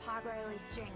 Hog string.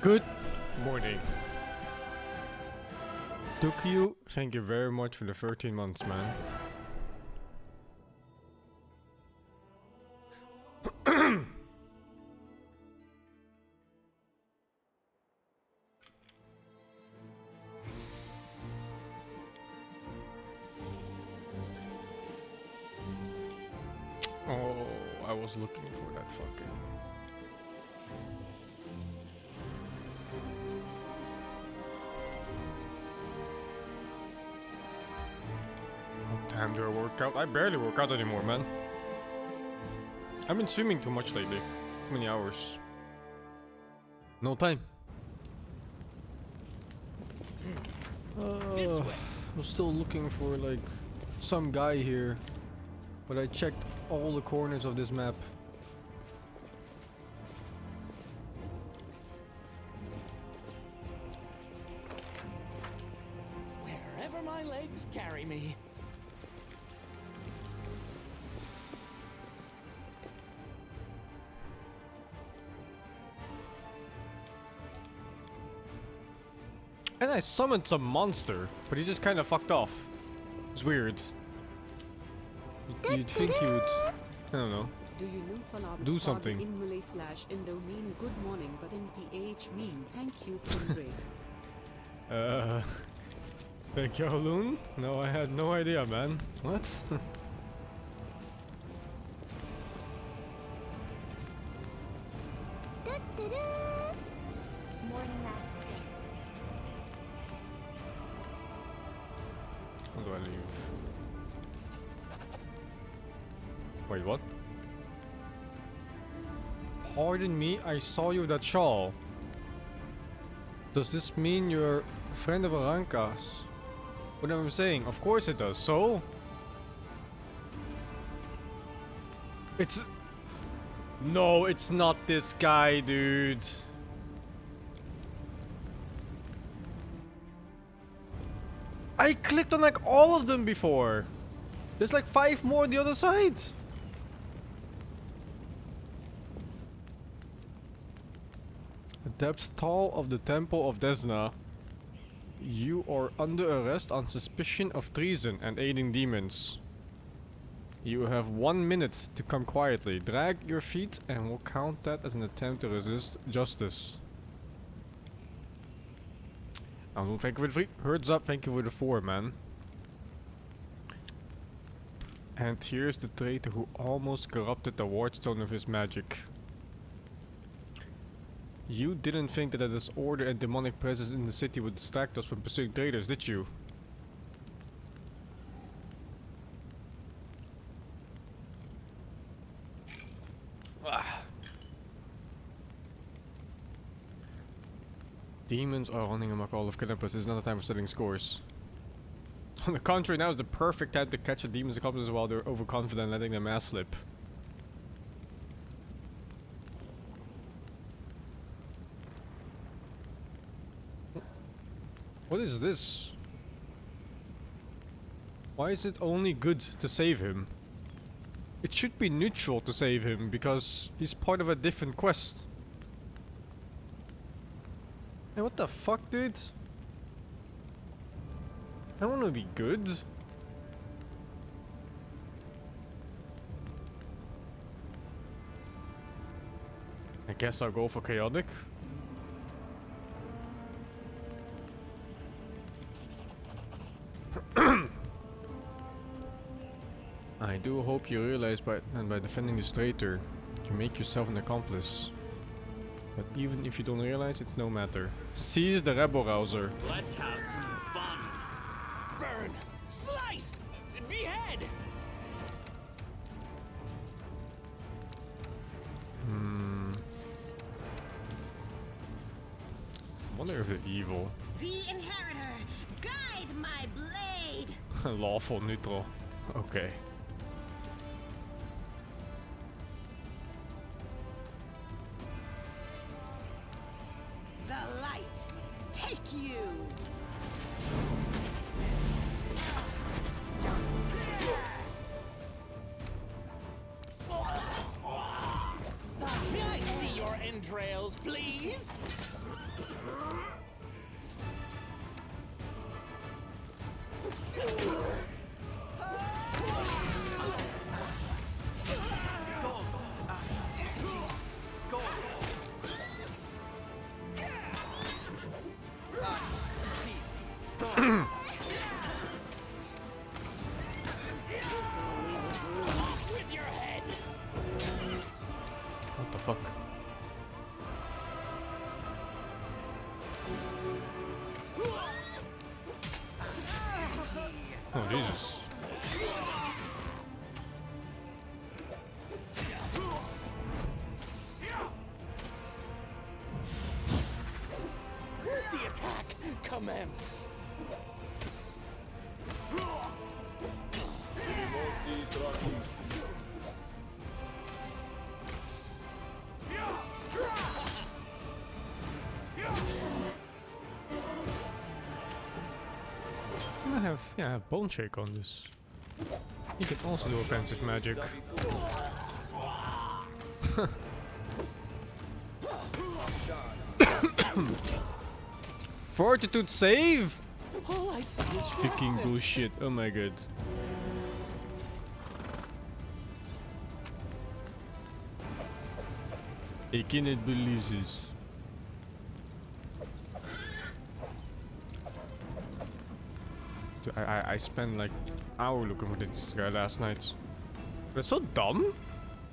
Good morning. Tokyo, thank you very much for the 13 months, man. Oh, I was looking for that fucking... Damn, do I work out? I barely work out anymore, man. I've been swimming too much lately. Too many hours. No time. I'm still looking for, like, some guy here. But I checked all the corners of this map. Wherever my legs carry me. And I summoned some monster, but he just kind of fucked off. It's weird. You'd think he would, I don't know, Do you know Salam do something. In Malay / Indo mean good morning, but in PH mean thank you, Stingray. Thank you, Loon? No, I had no idea, man. What? Morning mask sing. How do I leave? Wait, what? Pardon me, I saw you with that shawl. Does this mean you're a friend of Aranka's? What am I saying? Of course it does. So? It's... No, it's not this guy, dude. I clicked on like all of them before. There's like 5 more on the other side. Adepts Tall of the Temple of Desna. You are under arrest on suspicion of treason and aiding demons. You have 1 minute to come quietly. Drag your feet and we'll count that as an attempt to resist justice. Thank you for the 3. Herds up, thank you for the 4, man. And here's the traitor who almost corrupted the wardstone of his magic. You didn't think that a disorder and demonic presence in the city would distract us from pursuing traitors, did you? Demons are running amok all of Campus. It's not a time for setting scores. On the contrary, now is the perfect time to catch the demons' accomplices while they're overconfident, letting their mask slip. What is this? Why is it only good to save him? It should be neutral to save him because he's part of a different quest. Hey, what the fuck, dude? I want to be good. I guess I'll go for chaotic. I do hope you realize by defending this traitor, you make yourself an accomplice. But even if you don't realize, it's no matter. Seize the rebel rouser. Let's have some fun. Burn! Slice! Behead! I wonder if they're evil. The Inheritor, guide my blade. Lawful neutral. Okay. The light, take you. May I see your entrails, please? Off with your head! What the fuck? Oh Jesus. The attack commence! I have bone shake on this. You can also do offensive magic. Fortitude save? All I see is Fucking darkness. bullshit. Oh my god. I cannot believe this. Dude, I spent like an hour looking for this guy last night. They're so dumb.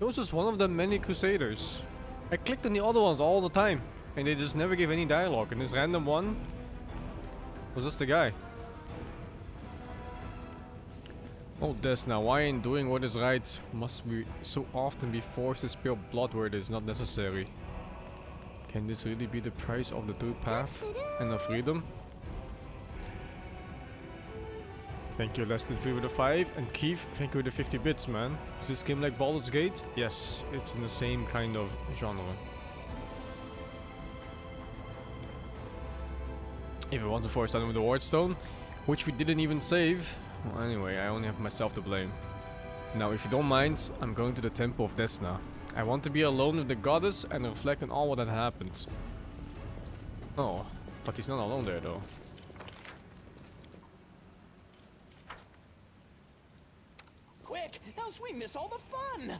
It was just one of the many crusaders. I clicked on the other ones all the time, and they just never gave any dialogue. And this random one was just the guy. Oh, Desna, why in doing what is right must we so often be forced to spill blood where it is not necessary? Can this really be the price of the true path and of freedom? Thank you, Less Than 3 with a 5, and Keith, thank you with the 50 bits, man. Is this game like Baldur's Gate? Yes, it's in the same kind of genre. If it wasn't for starting with the Wardstone, which we didn't even save. Well, anyway, I only have myself to blame. Now, if you don't mind, I'm going to the Temple of Desna. I want to be alone with the goddess and reflect on all what had happened. Oh, but he's not alone there, though. Quick, else we miss all the fun!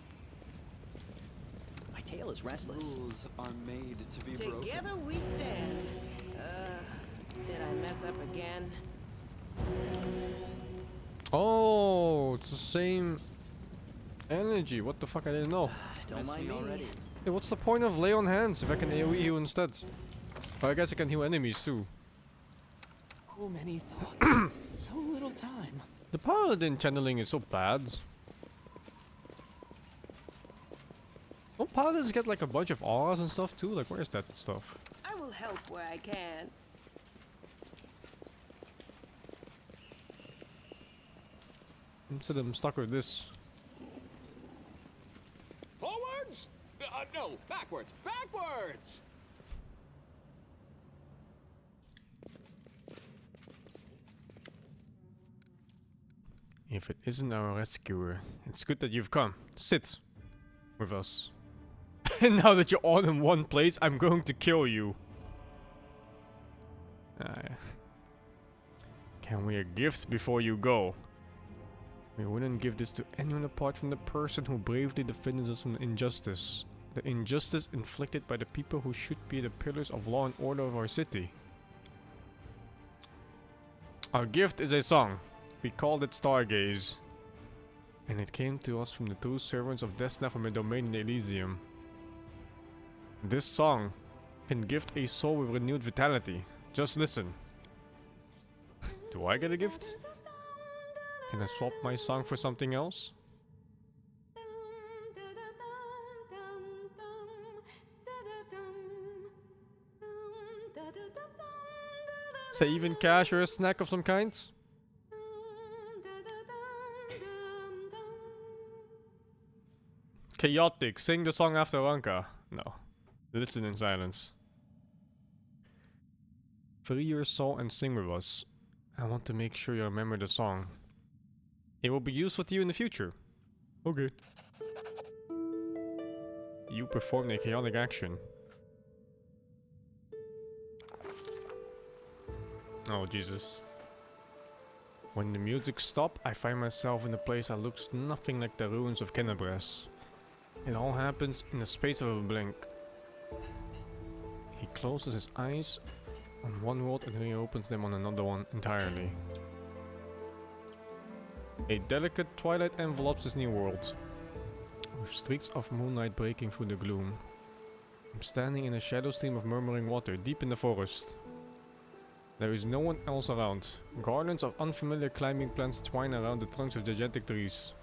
My tail is restless. Rules are made to be broken. Together we stand. Did I mess up again? Oh, it's the same energy. What the fuck? I didn't know. Don't mind me already. Hey, what's the point of lay on hands if I can AoE heal instead? But I guess I can heal enemies too. So many thoughts, so little time. The paladin channeling is so bad. Don't paladins get like a bunch of auras and stuff too? Like, where's that stuff? I will help where I can. Instead, I'm stuck with this. Forwards? No, backwards, backwards! If it isn't our rescuer, it's good that you've come. Sit with us. And now that you're all in one place, I'm going to kill you. Can we a gift before you go? We wouldn't give this to anyone apart from the person who bravely defended us from injustice. The injustice inflicted by the people who should be the pillars of law and order of our city. Our gift is a song. We called it Stargaze. And it came to us from the true servants of Desna from a domain in Elysium. This song can gift a soul with renewed vitality. Just listen. Do I get a gift? Can I swap my song for something else? Say even cash or a snack of some kind? Chaotic, sing the song after Ranka. No. Listen in silence. Free your soul and sing with us. I want to make sure you remember the song. It will be useful to you in the future. Okay. You performed a chaotic action. Oh, Jesus. When the music stops, I find myself in a place that looks nothing like the ruins of Kennebres. It all happens in the space of a blink. He closes his eyes on one world and reopens them on another one entirely. A delicate twilight envelopes this new world, with streaks of moonlight breaking through the gloom. I'm standing in a shadow stream of murmuring water deep in the forest. There is no one else around. Garlands of unfamiliar climbing plants twine around the trunks of gigantic trees,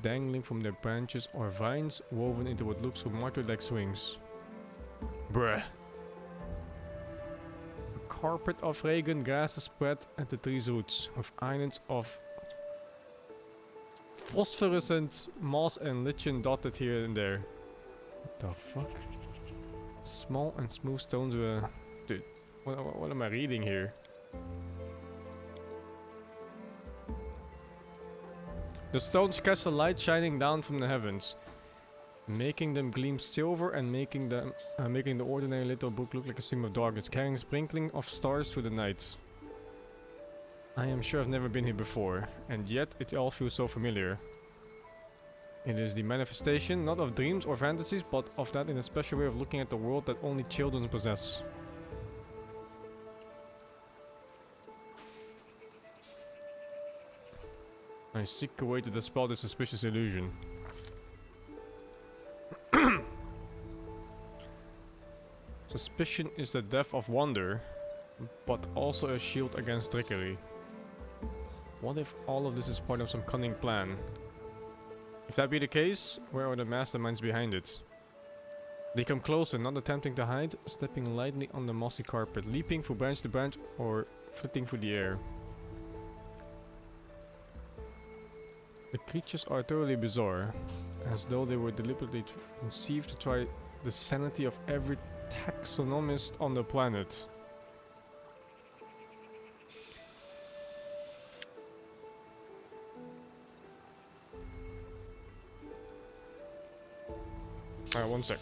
dangling from their branches or vines woven into what looks remarkably like swings. Bruh. A carpet of fragrant grass is spread at the tree's roots, with islands of phosphorescent moss and lichen dotted here and there. What the fuck? Small and smooth stones were... Dude, what am I reading here? The stones catch the light shining down from the heavens, making them gleam silver and making the ordinary little book look like a stream of darkness, carrying sprinkling of stars through the night. I am sure I've never been here before, and yet it all feels so familiar. It is the manifestation not of dreams or fantasies, but of that in a special way of looking at the world that only children possess. I seek a way to dispel this suspicious illusion. Suspicion is the death of wonder, but also a shield against trickery. What if all of this is part of some cunning plan? If that be the case, where are the masterminds behind it? They come closer, not attempting to hide, stepping lightly on the mossy carpet, leaping from branch to branch or flitting through the air. The creatures are thoroughly bizarre, as though they were deliberately conceived to try the sanity of every taxonomist on the planet. Alright, one sec.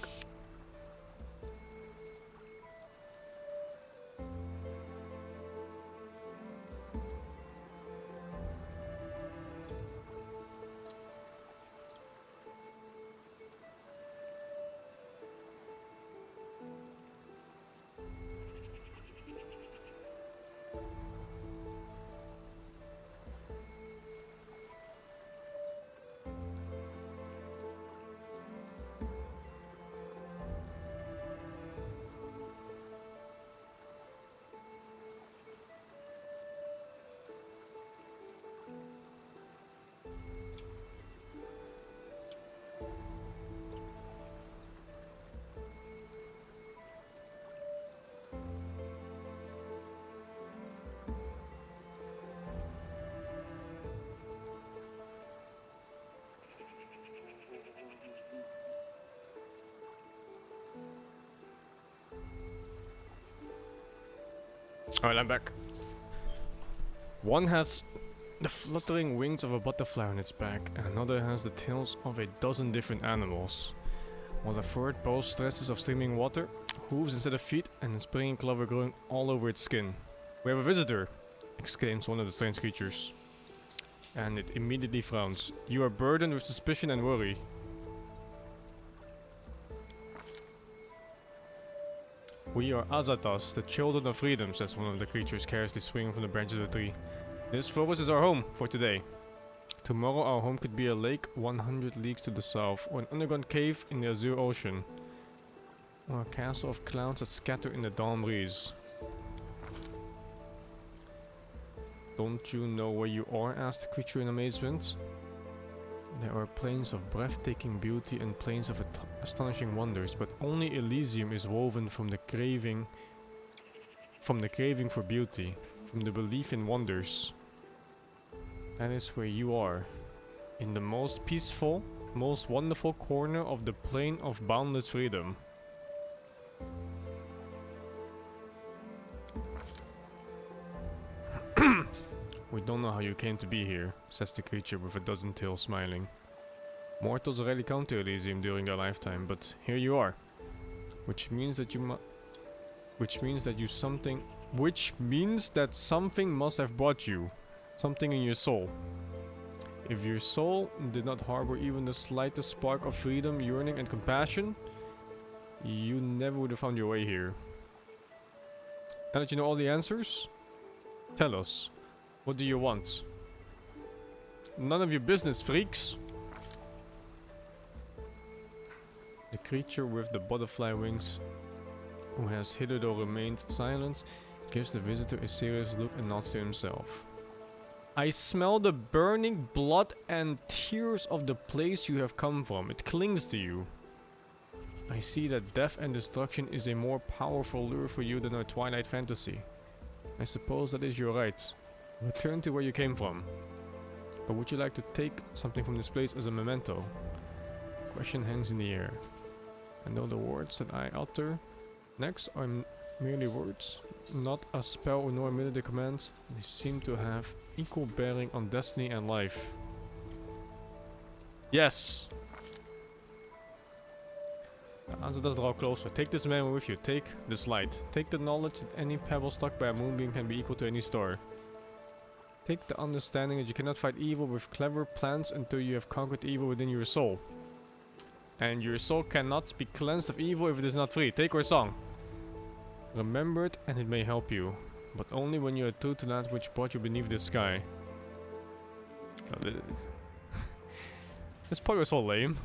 Alright, I'm back. One has the fluttering wings of a butterfly on its back, and another has the tails of a dozen different animals, while the third boasts stresses of streaming water, hooves instead of feet, and a springing clover growing all over its skin. "We have a visitor!" exclaims one of the strange creatures, and it immediately frowns. "You are burdened with suspicion and worry." "We are Azatas, the children of freedom," says one of the creatures, carelessly swinging from the branches of the tree. "This forest is our home for today. Tomorrow our home could be a lake 100 leagues to the south, or an underground cave in the azure ocean, or a castle of clouds that scatter in the dawn breeze. Don't you know where you are? Asked the creature in amazement. There are plains of breathtaking beauty and plains of astonishing wonders, but only Elysium is woven from the craving for beauty, from the belief in wonders. That is where you are, in the most peaceful, most wonderful corner of the plain of boundless freedom. We don't know how you came to be here, says the creature with a dozen tails smiling. Mortals rarely come to Elysium during their lifetime, but here you are. Which means that something must have brought you. Something in your soul. If your soul did not harbor even the slightest spark of freedom, yearning and compassion, you never would have found your way here. Now that you know all the answers, tell us, what do you want? None of your business, freaks! The creature with the butterfly wings, who has hitherto remained silent, gives the visitor a serious look and nods to himself. I smell the burning blood and tears of the place you have come from. It clings to you. I see that death and destruction is a more powerful lure for you than a twilight fantasy. I suppose that is your right. Return to where you came from. But would you like to take something from this place as a memento? The question hangs in the air. And though the words that I utter next are merely words, not a spell nor merely a command, they seem to have equal bearing on destiny and life. Yes! The answer does draw closer. Take this memory with you. Take this light. Take the knowledge that any pebble struck by a moonbeam can be equal to any star. Take the understanding that you cannot fight evil with clever plans until you have conquered evil within your soul. And your soul cannot be cleansed of evil if it is not free. Take our song. Remember it and it may help you. But only when you are true to that which brought you beneath the sky. This part was so lame.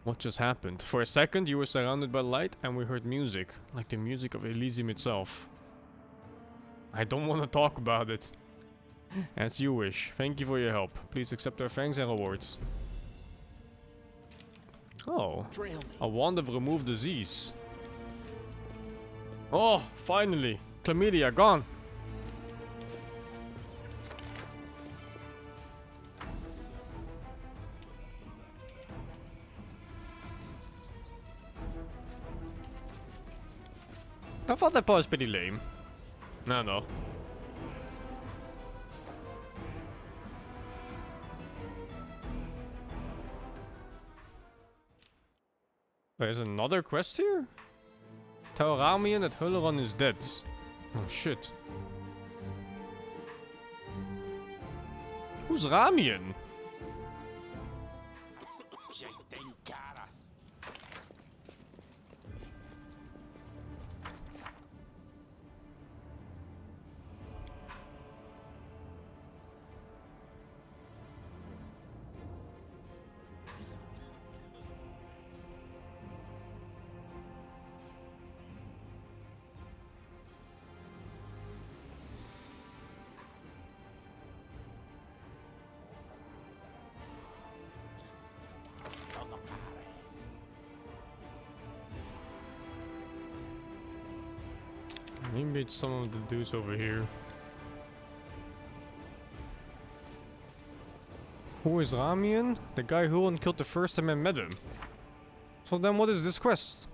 What just happened? For a second you were surrounded by light and we heard music. Like the music of Elysium itself. I don't want to talk about it. As you wish. Thank you for your help. Please accept our thanks and rewards. Oh, a wand of remove disease. Oh, finally. Chlamydia gone. I thought that part was pretty lame. No. There's another quest here? Tell Ramian that Hularon is dead. Oh shit. Who's Ramian? Maybe it's some of the dudes over here. Who is Ramian? The guy who killed the first time I met him. So then what is this quest?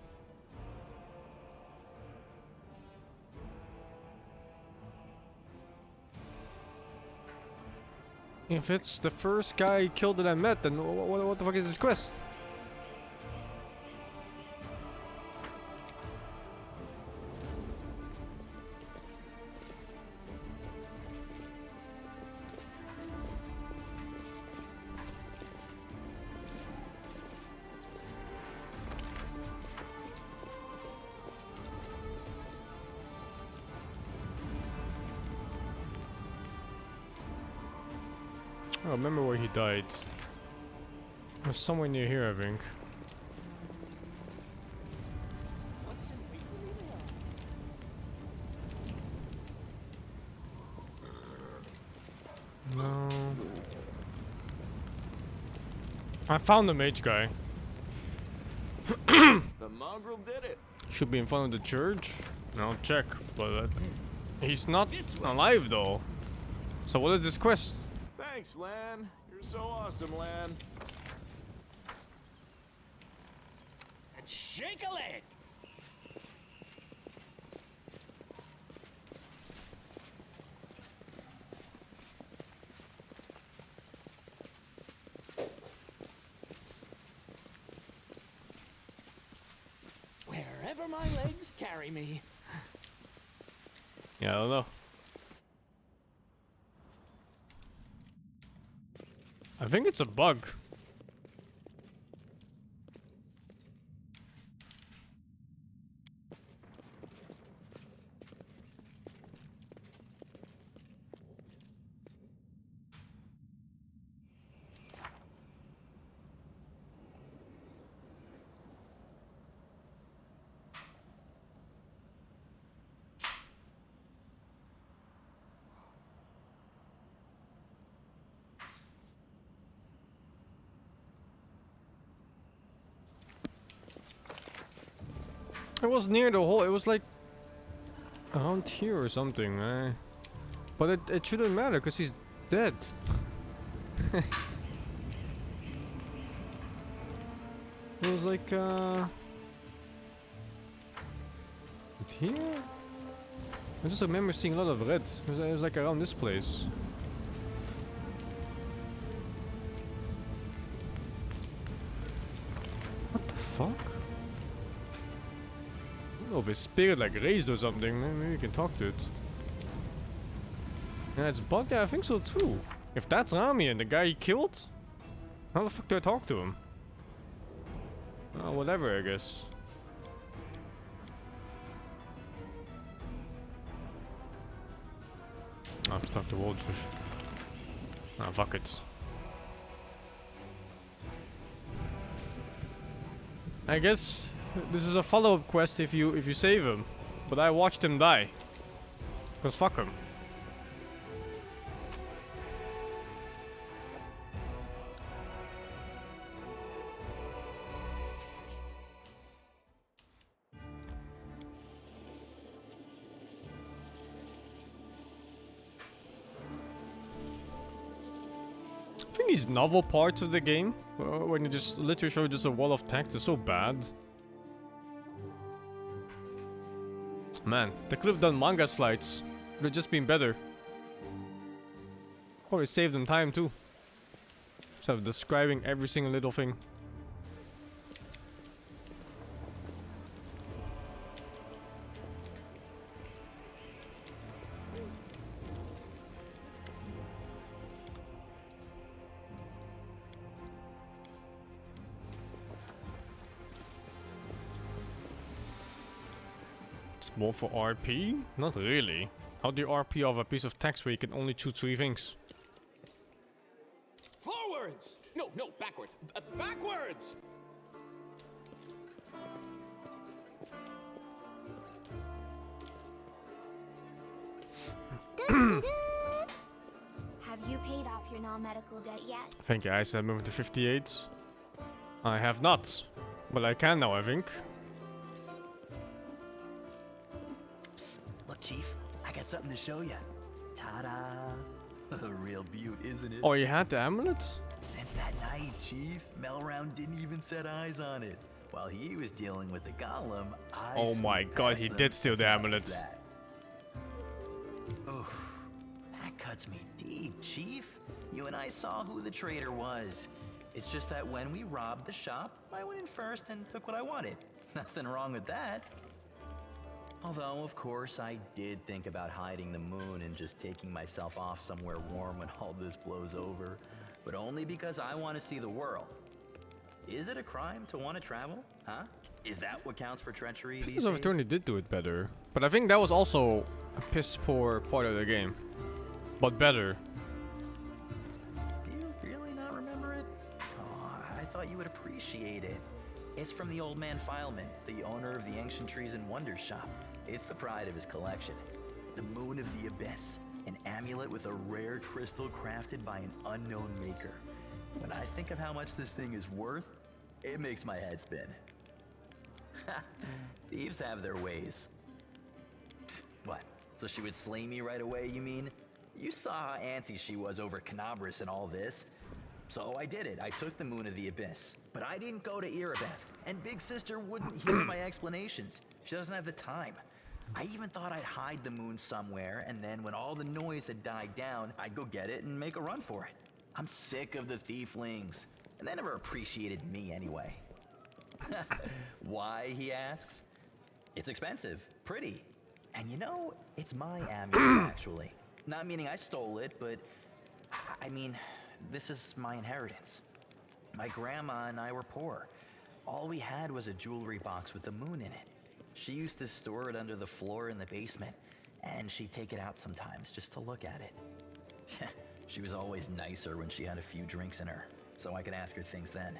If it's the first guy I killed that I met, then what the fuck is this quest? I remember where he died. It was somewhere near here, I think. No. I found the mage guy. The mongrel did it. Should be in front of the church. I'll check, but he's not alive though. So what is this quest? Thanks, Lan. You're so awesome, Lan. And shake a leg. Wherever my legs carry me. Yeah, I don't know. I think it's a bug. It was near the hole. It was like around here or something. But it shouldn't matter because he's dead. It was like here? I just remember seeing a lot of red. It was like around this place. What the fuck? Oh, if his spirit like raised or something, maybe we can talk to it. Yeah, it's bug. Yeah, I think so too. If that's Rami and the guy he killed, how the fuck do I talk to him? Whatever, I guess. I have to talk to Vods with. Ah, fuck it. I guess this is a follow-up quest if you save him, but I watched him die. Cause fuck him. I think these novel parts of the game, when you just literally show just a wall of text, is so bad. Man, they could have done manga slides. Would have just been better. Probably saved them time too. Instead of describing every single little thing. More for RP? Not really. How do you RP off a piece of text where you can only choose 3 things? Forwards! No, backwards. Backwards! Have you paid off your non-medical debt yet? Thank you, I said moving to 58. I have not. But I can now, I think. Look, Chief, I got something to show you. Ta-da! A real beaut, isn't it? Oh, you had the amulet? Since that night, Chief, Melround didn't even set eyes on it. While he was dealing with the golem, I Oh my sneaked god, past he them. did steal the What's amulet. that? Oof, that cuts me deep, Chief. You and I saw who the traitor was. It's just that when we robbed the shop, I went in first and took what I wanted. Nothing wrong with that. Although, of course, I did think about hiding the moon and just taking myself off somewhere warm when all this blows over. But only because I want to see the world. Is it a crime to want to travel? Huh? Is that what counts for treachery these Because days? of Attorney did do it better. But I think that was also a piss poor part of the game. But better. Do you thought you would appreciate it. It's from the old man Fileman, the owner of the Ancient Trees and Wonders shop. It's the pride of his collection. The Moon of the Abyss, an amulet with a rare crystal crafted by an unknown maker. When I think of how much this thing is worth, it makes my head spin. Thieves have their ways. What? So she would slay me right away, you mean? You saw how antsy she was over Canabras and all this. So I did it. I took the Moon of the Abyss. But I didn't go to Erebeth. And Big Sister wouldn't hear my explanations. She doesn't have the time. I even thought I'd hide the moon somewhere, and then when all the noise had died down, I'd go get it and make a run for it. I'm sick of the thieflings. And they never appreciated me anyway. Why, he asks? It's expensive. Pretty. And you know, it's my amulet, actually. Not meaning I stole it, but I mean, this is my inheritance. My grandma and I were poor. All we had was a jewelry box with the moon in it. She used to store it under the floor in the basement, and she'd take it out sometimes just to look at it. She was always nicer when she had a few drinks in her, so I could ask her things then.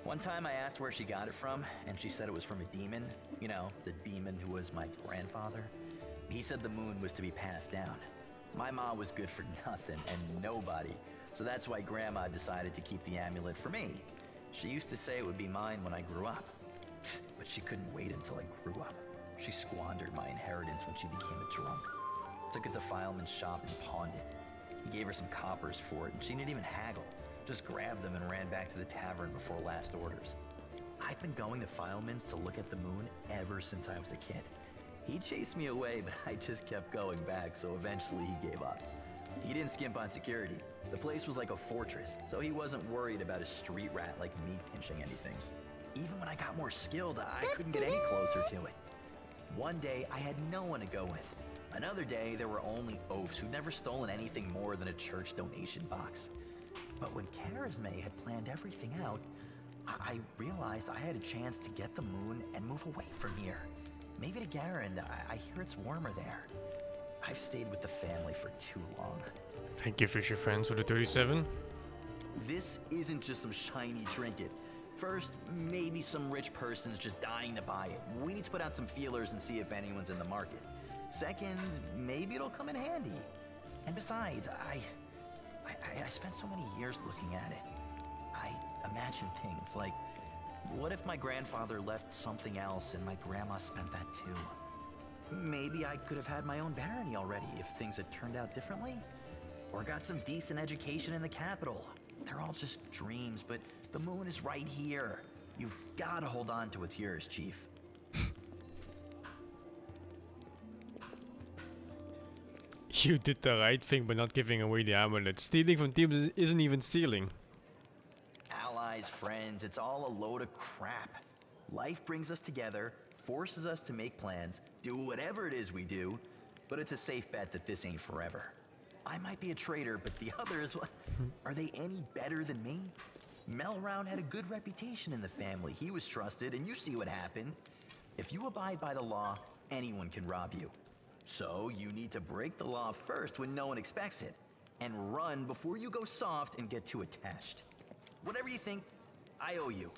One time I asked where she got it from, and she said it was from a demon. You know, the demon who was my grandfather. He said the moon was to be passed down. My ma was good for nothing and nobody, so that's why Grandma decided to keep the amulet for me. She used to say it would be mine when I grew up, but she couldn't wait until I grew up. She squandered my inheritance when she became a drunk. Took it to Fileman's shop and pawned it. He gave her some coppers for it, and she didn't even haggle. Just grabbed them and ran back to the tavern before last orders. I've been going to Fileman's to look at the moon ever since I was a kid. He chased me away, but I just kept going back, so eventually he gave up. He didn't skimp on security. The place was like a fortress, so he wasn't worried about a street rat like me pinching anything. Even when I got more skilled, I couldn't get any closer to it. One day, I had no one to go with. Another day, there were only oafs who'd never stolen anything more than a church donation box. But when Charisme had planned everything out, I realized I had a chance to get the moon and move away from here. Maybe to Garand. I hear it's warmer there. I've stayed with the family for too long. Thank you, Fisher Friends, for the 37. This isn't just some shiny trinket. First, maybe some rich person's just dying to buy it. We need to put out some feelers and see if anyone's in the market. Second, maybe it'll come in handy. And besides, I spent so many years looking at it. I imagine things like, what if my grandfather left something else and my grandma spent that too? Maybe I could have had my own barony already if things had turned out differently. Or got some decent education in the capital. They're all just dreams, but the moon is right here. You've got to hold on to what's yours, Chief. You did the right thing by not giving away the amulet. Stealing from thieves isn't even stealing. Allies, friends, it's all a load of crap. Life brings us together, forces us to make plans, do whatever it is we do, but it's a safe bet that this ain't forever. I might be a traitor, but the others, are they any better than me? Melround had a good reputation in the family. He was trusted, and you see what happened. If you abide by the law, anyone can rob you. So you need to break the law first when no one expects it, and run before you go soft and get too attached. Whatever you think, I owe you.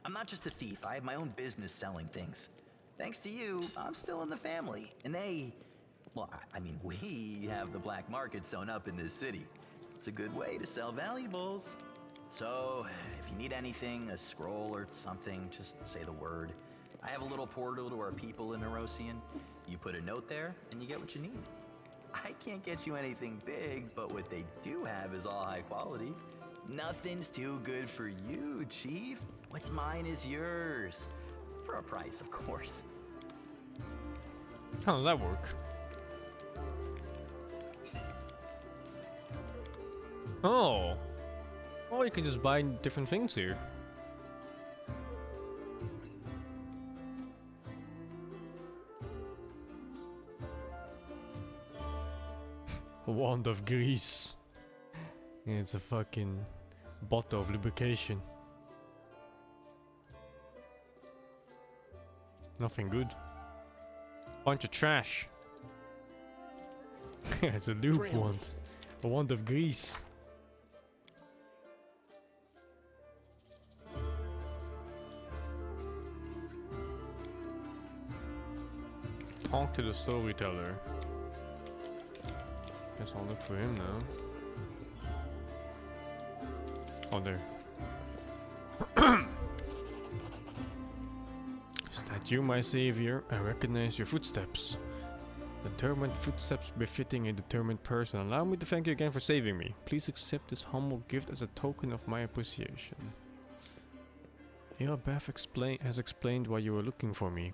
I'm not just a thief. I have my own business selling things. Thanks to you, I'm still in the family, and we have the black market sewn up in this city. It's a good way to sell valuables. So, if you need anything, a scroll or something, just say the word. I have a little portal to our people in Erosian. You put a note there, and you get what you need. I can't get you anything big, but what they do have is all high quality. Nothing's too good for you, Chief. What's mine is yours. For a price, of course. How does that work? Oh. Oh, you can just buy different things here. A wand of grease. Yeah, it's a fucking bottle of lubrication. Nothing good. Bunch of trash. It's a lube wand. A wand of grease. talk to the storyteller. Guess I'll look for him now. Oh, there. Is that you, my savior? I recognize your footsteps. Determined footsteps befitting a determined person. Allow me to thank you again for saving me. Please accept this humble gift as a token of my appreciation. Beth has explained why you were looking for me.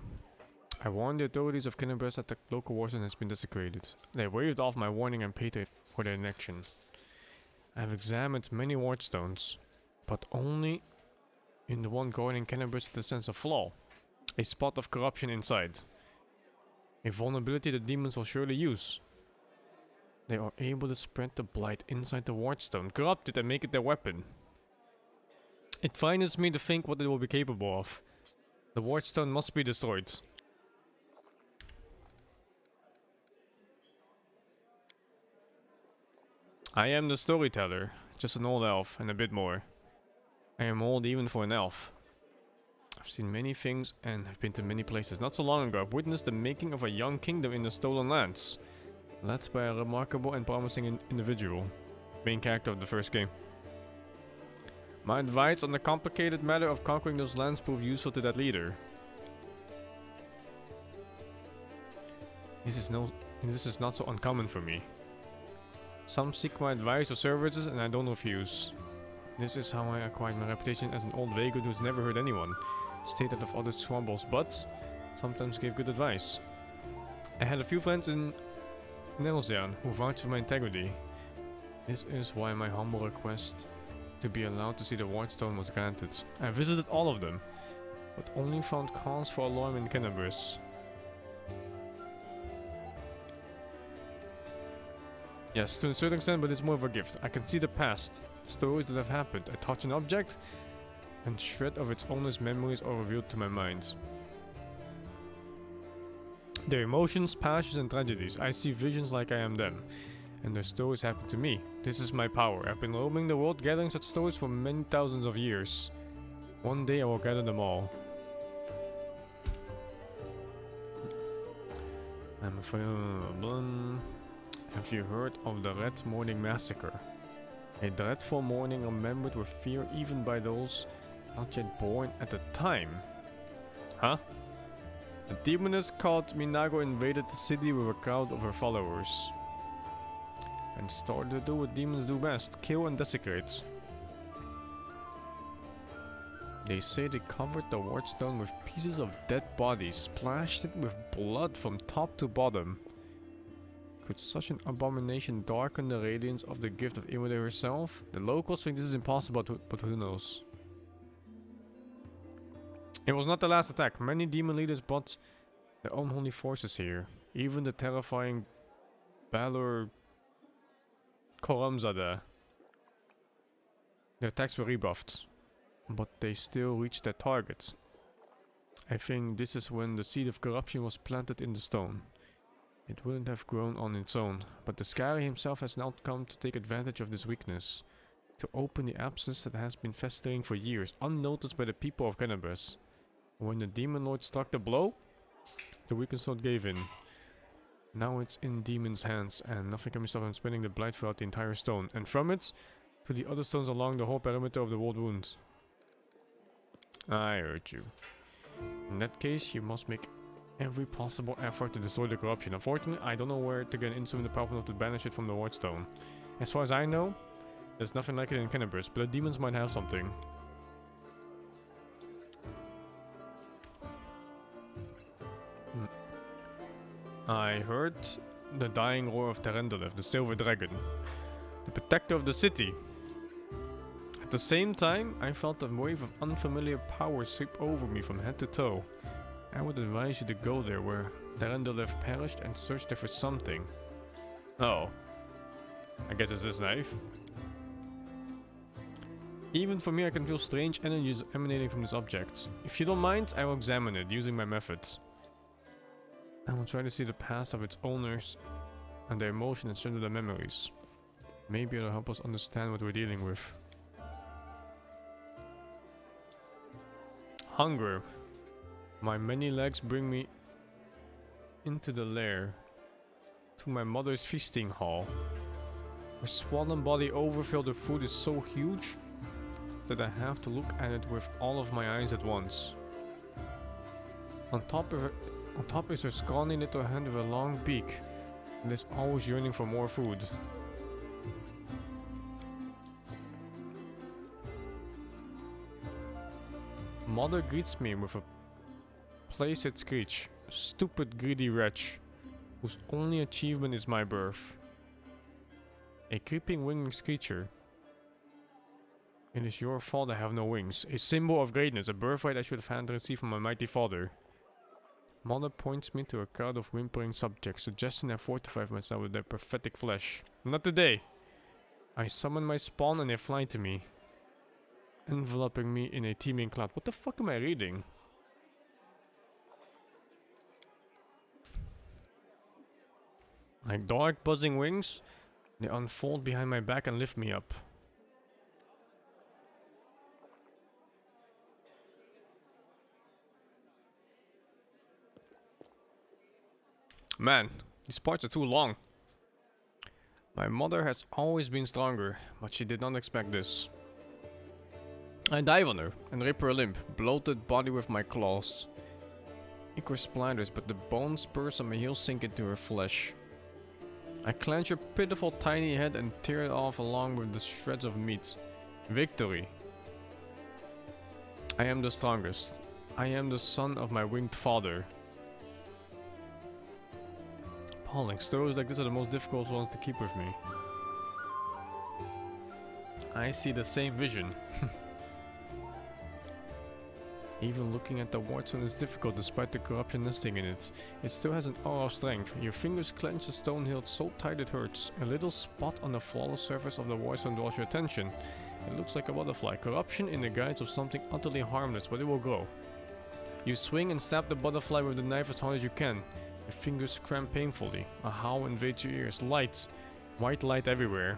I warned the authorities of Kennebrus that the local warzone has been desecrated. They waved off my warning and paid for their inaction. I have examined many wardstones, but only in the one guarding Kennebrus with a sense of flaw. A spot of corruption inside. A vulnerability the demons will surely use. They are able to spread the blight inside the wardstone, corrupt it and make it their weapon. It frightens me to think what it will be capable of. The wardstone must be destroyed. I am the storyteller, just an old elf and a bit more. I am old even for an elf. I've seen many things and have been to many places. Not so long ago, I've witnessed the making of a young kingdom in the Stolen Lands, led by a remarkable and promising individual, main character of the first game. My advice on the complicated matter of conquering those lands proved useful to that leader. This is not so uncommon for me. Some seek my advice or services and I don't refuse. This is how I acquired my reputation as an old vagrant who's never hurt anyone, stayed out of other troubles, but sometimes gave good advice. I had a few friends in Nelzian who vouched for my integrity. This is why my humble request to be allowed to see the wardstone was granted. I visited all of them, but only found cause for alarm in Kennebrus. Yes, to a certain extent, but it's more of a gift. I can see the past, stories that have happened. I touch an object, and shred of its owner's memories are revealed to my mind. Their emotions, passions, and tragedies. I see visions like I am them, and their stories happen to me. This is my power. I've been roaming the world gathering such stories for many thousands of years. One day I will gather them all. I'm afraid. Have you heard of the Red Morning Massacre? A dreadful morning remembered with fear even by those not yet born at the time. Huh? A demoness called Minago invaded the city with a crowd of her followers and started to do what demons do best, kill and desecrate. They say they covered the wardstone with pieces of dead bodies, splashed it with blood from top to bottom. Could such an abomination darken the radiance of the gift of Imode herself? The locals think this is impossible, but who knows? It was not the last attack. Many demon leaders brought their own holy forces here. Even the terrifying Balor Koramzada. Their attacks were rebuffed, but they still reached their target. I think this is when the seed of corruption was planted in the stone. It wouldn't have grown on its own, but the Scary himself has now come to take advantage of this weakness, to open the abscess that has been festering for years, unnoticed by the people of Kennebrus. When the Demon Lord struck the blow, the weakened sword gave in. Now it's in Demon's hands, and nothing can stop him spreading the blight throughout the entire stone, and from it to the other stones along the whole perimeter of the walled wound. I heard you. In that case, you must make every possible effort to destroy the corruption. Unfortunately, I don't know where to get an instrument powerful enough to banish it from the wardstone. As far as I know, there's nothing like it in Kennebrus, but the demons might have something. I heard the dying roar of Terendelev, the Silver Dragon, the protector of the city. At the same time, I felt a wave of unfamiliar power sweep over me from head to toe. I would advise you to go there where Terendelev perished and search there for something. Oh. I guess it's this knife. Even for me, I can feel strange energies emanating from this object. If you don't mind, I will examine it using my methods. I will try to see the past of its owners and their emotions and strengthen their memories. Maybe it'll help us understand what we're dealing with. Hunger. My many legs bring me into the lair. To my mother's feasting hall. Her swollen body overfilled with food is so huge that I have to look at it with all of my eyes at once. On top is her scrawny little hand with a long beak, and is always yearning for more food. Mother greets me with a placid screech. Stupid greedy wretch, whose only achievement is my birth. A creeping wingless creature. It is your fault I have no wings. A symbol of greatness, a birthright I should have had to receive from my mighty father. Mother points me to a crowd of whimpering subjects, suggesting I fortify myself with their pathetic flesh. Not today! I summon my spawn and they fly to me, enveloping me in a teeming cloud. What the fuck am I reading? Like dark buzzing wings, they unfold behind my back and lift me up. Man, these parts are too long. My mother has always been stronger, but she did not expect this. I dive on her and rip her limb, bloated body with my claws. Ichor splatters, but the bone spurs on my heels sink into her flesh. I clench her pitiful tiny head and tear it off along with the shreds of meat. Victory! I am the strongest. I am the son of my winged father. Appalling. Stories like this are the most difficult ones to keep with me. I see the same vision. Even looking at the Wardstone is difficult despite the corruption nesting in it. It still has an aura of strength. Your fingers clench the stone hilt so tight it hurts. A little spot on the flawless surface of the Wardstone draws your attention. It looks like a butterfly. Corruption in the guise of something utterly harmless, but it will grow. You swing and stab the butterfly with the knife as hard as you can. Your fingers cramp painfully. A howl invades your ears. Light. White light everywhere.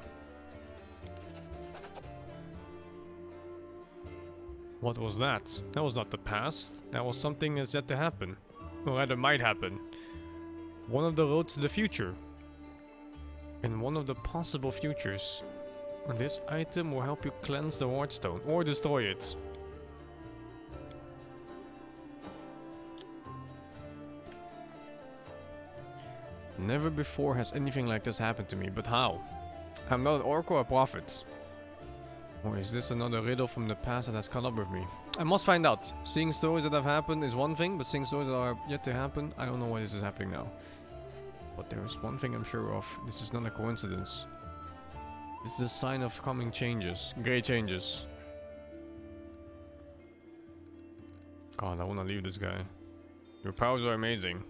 What was that? That was not the past. That was something that's yet to happen. Or rather might happen. One of the roads to the future. And one of the possible futures. And this item will help you cleanse the Wardstone or destroy it. Never before has anything like this happened to me, but how? I'm not an orc or a prophet. Or is this another riddle from the past that has caught up with me? I must find out. Seeing stories that have happened is one thing, but seeing stories that are yet to happen, I don't know why this is happening now. But there is one thing I'm sure of. This is not a coincidence. This is a sign of coming changes. Great changes. God, I wanna leave this guy. Your powers are amazing.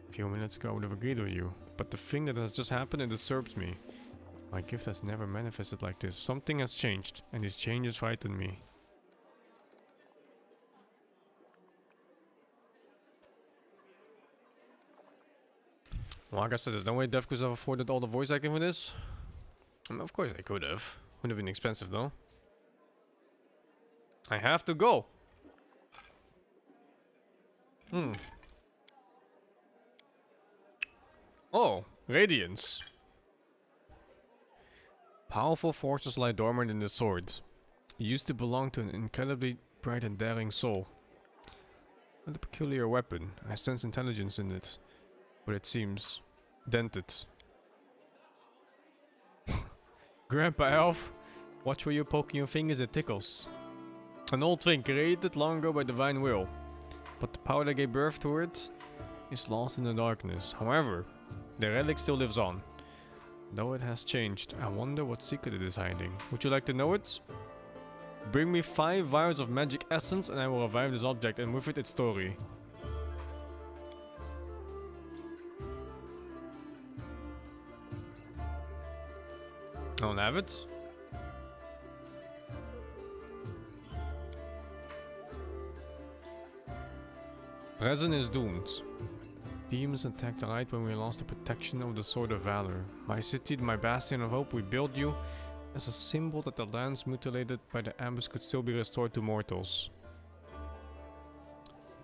A few minutes ago I would have agreed with you. But the thing that has just happened, it disturbs me. My gift has never manifested like this. Something has changed, and these changes frighten me. Well, like I said, there's no way Dev could have afforded all the voice acting for this. Of course they could have. Would have been expensive though. I have to go. Oh, Radiance. Powerful forces lie dormant in the sword. It used to belong to an incredibly bright and daring soul. What a peculiar weapon. I sense intelligence in it, but it seems dented. Grandpa Elf, watch where you're poking your fingers, it tickles. An old thing created long ago by divine will, but the power that gave birth to it is lost in the darkness. However, the relic still lives on. Though it has changed, I wonder what secret it is hiding. Would you like to know it? Bring me 5 vials of magic essence and I will revive this object and with it its story. I don't have it. Resin is doomed. Demons attacked right when we lost the protection of the Sword of Valor. My city, my bastion of hope, we built you as a symbol that the lands mutilated by the ambush could still be restored to mortals.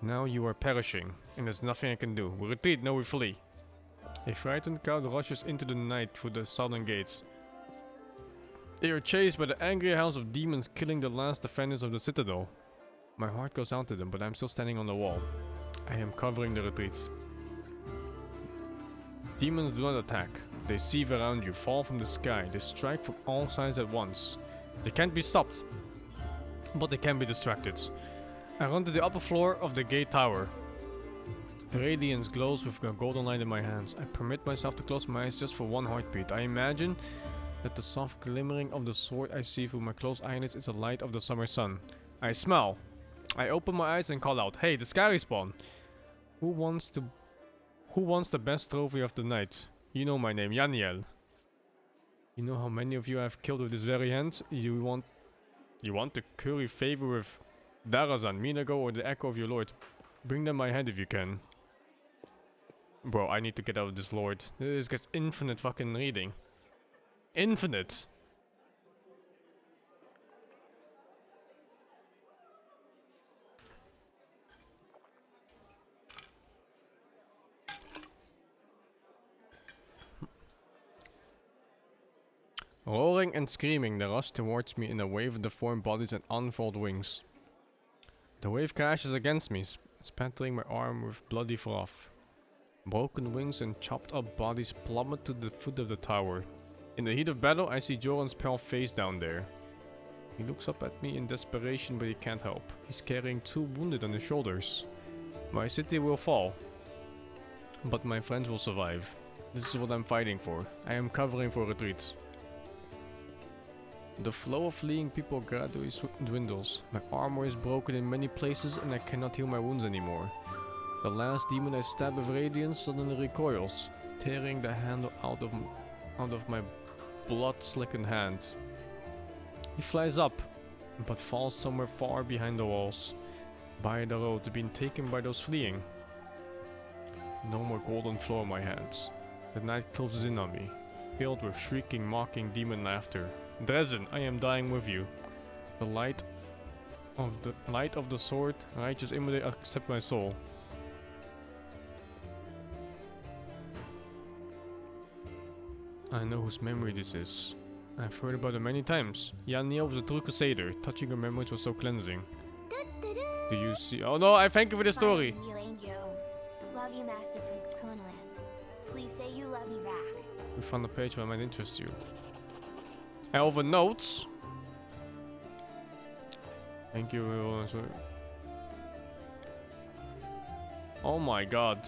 Now you are perishing, and there's nothing I can do. We retreat, no we flee. A frightened crowd rushes into the night through the southern gates. They are chased by the angry hounds of demons killing the last defenders of the citadel. My heart goes out to them, but I'm still standing on the wall. I am covering the retreat. Demons do not attack. They seethe around you, fall from the sky. They strike from all sides at once. They can't be stopped, but they can be distracted. I run to the upper floor of the gate tower. Radiance glows with a golden light in my hands. I permit myself to close my eyes just for one heartbeat. I imagine that the soft glimmering of the sword I see through my closed eyelids is the light of the summer sun. I smile. I open my eyes and call out, "Hey, the Sky Respawn! Who wants the best trophy of the night? You know my name, Yaniel. You know how many of you I have killed with this very hand? You want to curry favor with Darazan, Minago, or the echo of your lord? Bring them my head if you can." Bro, I need to get out of this lord. This gets infinite fucking reading. Infinite! Roaring and screaming, they rush towards me in a wave of deformed bodies and unfold wings. The wave crashes against me, spattering my arm with bloody froth. Broken wings and chopped up bodies plummet to the foot of the tower. In the heat of battle, I see Joran's pale face down there. He looks up at me in desperation, but he can't help. He's carrying 2 wounded on his shoulders. My city will fall, but my friends will survive. This is what I'm fighting for. I am covering for retreats. The flow of fleeing people gradually dwindles. My armor is broken in many places and I cannot heal my wounds anymore. The last demon I stabbed with radiance suddenly recoils, tearing the handle out of my blood-slickened hand. He flies up, but falls somewhere far behind the walls, by the road, being taken by those fleeing. No more golden flow in my hands. The night closes in on me, filled with shrieking, mocking demon laughter. Dresden, I am dying with you. The light of the sword, righteous immolate, accept my soul. I know whose memory this is. I've heard about it many times. Yaniel was a true crusader. Touching her memories was so cleansing. Do you see? Oh no, I thank you for the story. Fine, you angel. Love you, Master from Konaland. Please say you love me back. We found a page that might interest you. Elven notes. Thank you. Oh my god.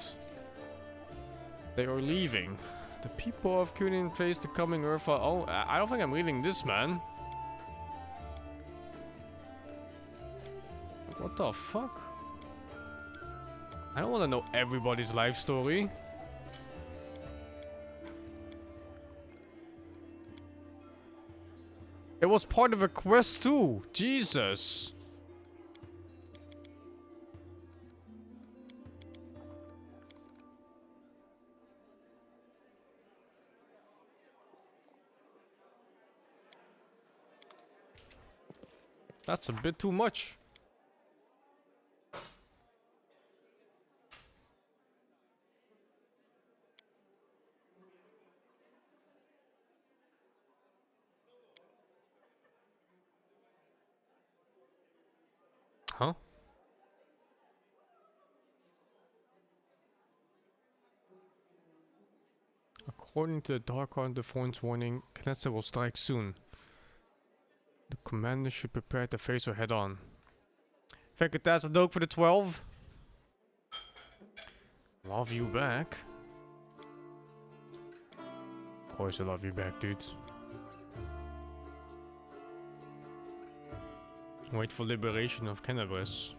They are leaving. The people of Kunin face the coming Urfa. Oh, I don't think I'm reading this, man. What the fuck? I don't want to know everybody's life story. It was part of a quest too. Jesus. That's a bit too much. Huh? According to the Dark Arm Deforn's warning, Knesset will strike soon. The commander should prepare to face her head on. Thank you, Tazadok, for the 12. Love you back. Of course I love you back, dudes. Wait for liberation of Kenabres.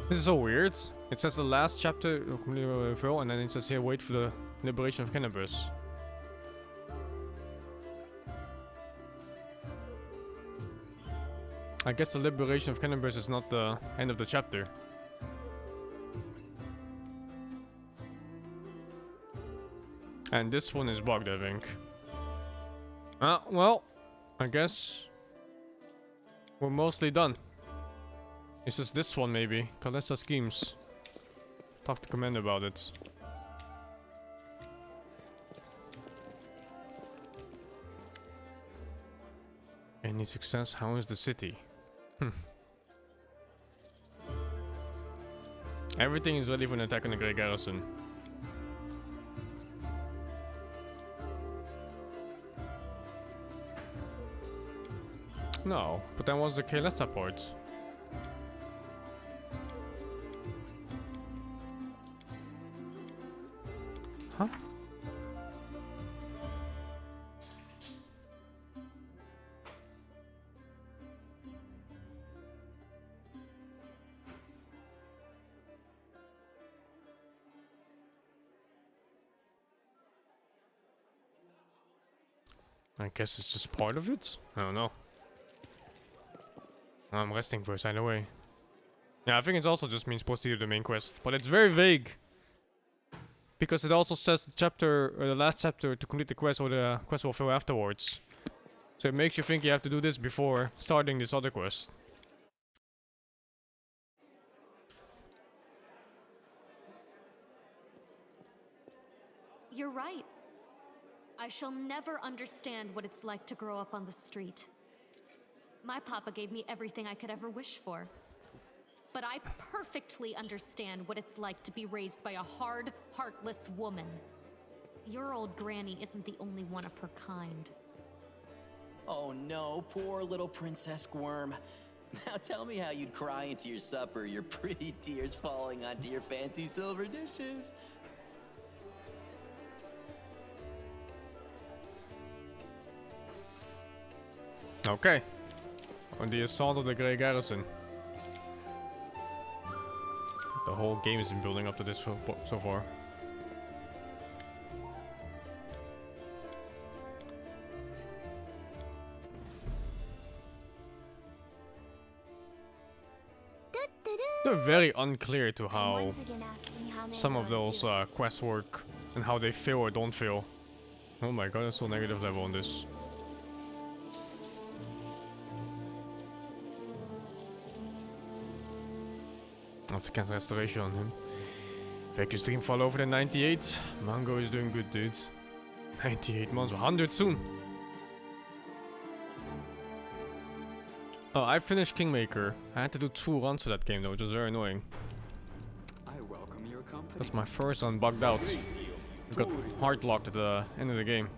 This is so weird. It says the last chapter and then it says here wait for the liberation of Kenabres. I guess the liberation of Kenabres is not the end of the chapter. And this one is bugged, I think. Well, I guess we're mostly done. It's just this one, maybe. Calessa schemes. Talk to Commander about it. Any success? How is the city? Everything is ready for an attack on the Grey Garrison. No, but then what's the Calessa port? Huh? I guess it's just part of it? I don't know. I'm resting first, either way. Yeah, I think it also just means proceed to the main quest. But it's very vague. Because it also says the chapter, or the last chapter to complete the quest, or the quest will fail afterwards. So it makes you think you have to do this before starting this other quest. You're right. I shall never understand what it's like to grow up on the street. My papa gave me everything I could ever wish for. But I perfectly understand what it's like to be raised by a hard, heartless woman. Your old granny isn't the only one of her kind. Oh no, poor little Princess Squirm. Now tell me how you'd cry into your supper, your pretty tears falling onto your fancy silver dishes. Okay. On the assault of the Grey Garrison. The whole game has been building up to this so far. They're very unclear to how Once again asking how some of Mango is those doing. quests work and how they fail or don't fail. Oh my god, I'm so negative level on this. I have to cancel restoration on him. Vacuum stream fall over the 98. Mango is doing good, dude. 98 months, 100 soon. Oh, I finished Kingmaker. I had to do 2 runs for that game though, which was very annoying. I welcome your company. That's my first one bugged out. Got hard locked at the end of the game.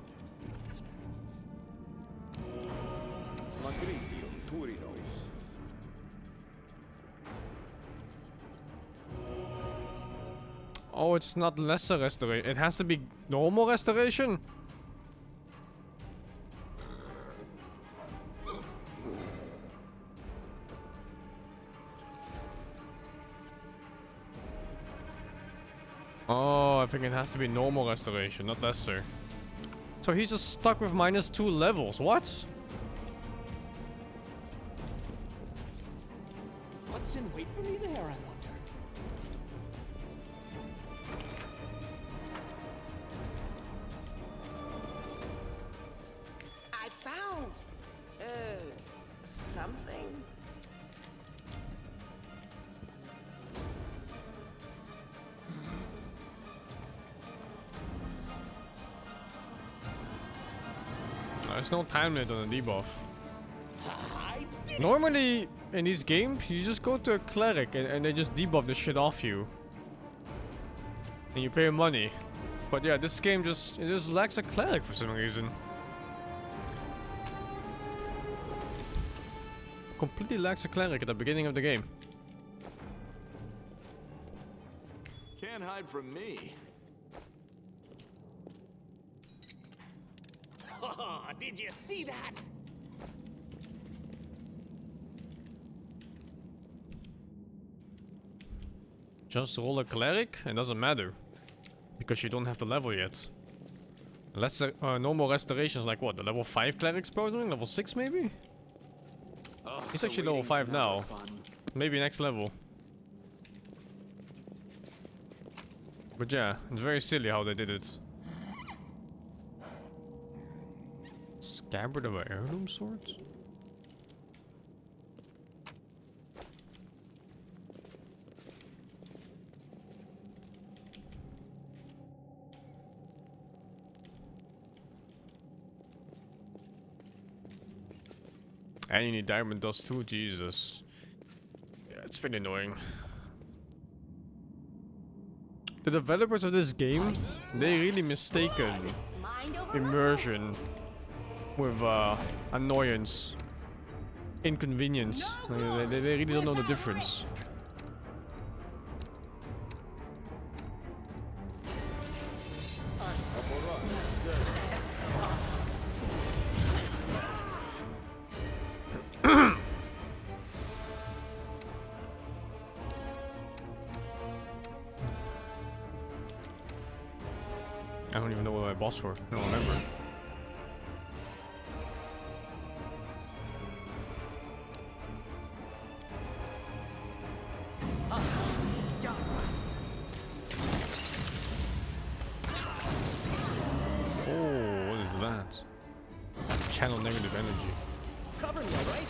Oh, it's not lesser restoration. It has to be normal restoration? Oh, I think it has to be normal restoration, not lesser. So he's just stuck with -2 levels. What? What's in wait for me there, I wonder? I found something. There's no time limit on the debuff. I did Normally, in these games, you just go to a cleric and they just debuff the shit off you. And you pay money. But yeah, this game it just lacks a cleric for some reason. Completely lacks a cleric at the beginning of the game. Can't hide from me. Oh, did you see that? Just roll a cleric, it doesn't matter. Because you don't have the level yet. Normal restoration is like what, the level 5 cleric spell doing? Level 6 maybe? Oh, He's the actually level waiting's 5 never now. fun. Maybe next level. But yeah, it's very silly how they did it. Scabbard of an heirloom sword? And you need diamond dust too, Jesus. Yeah, it's pretty annoying. The developers of this game, they really mistaken immersion with annoyance, inconvenience. They really don't know the difference. I don't even know what my boss were. I don't remember. Oh, what is that? Channel negative energy. Cover me, alright?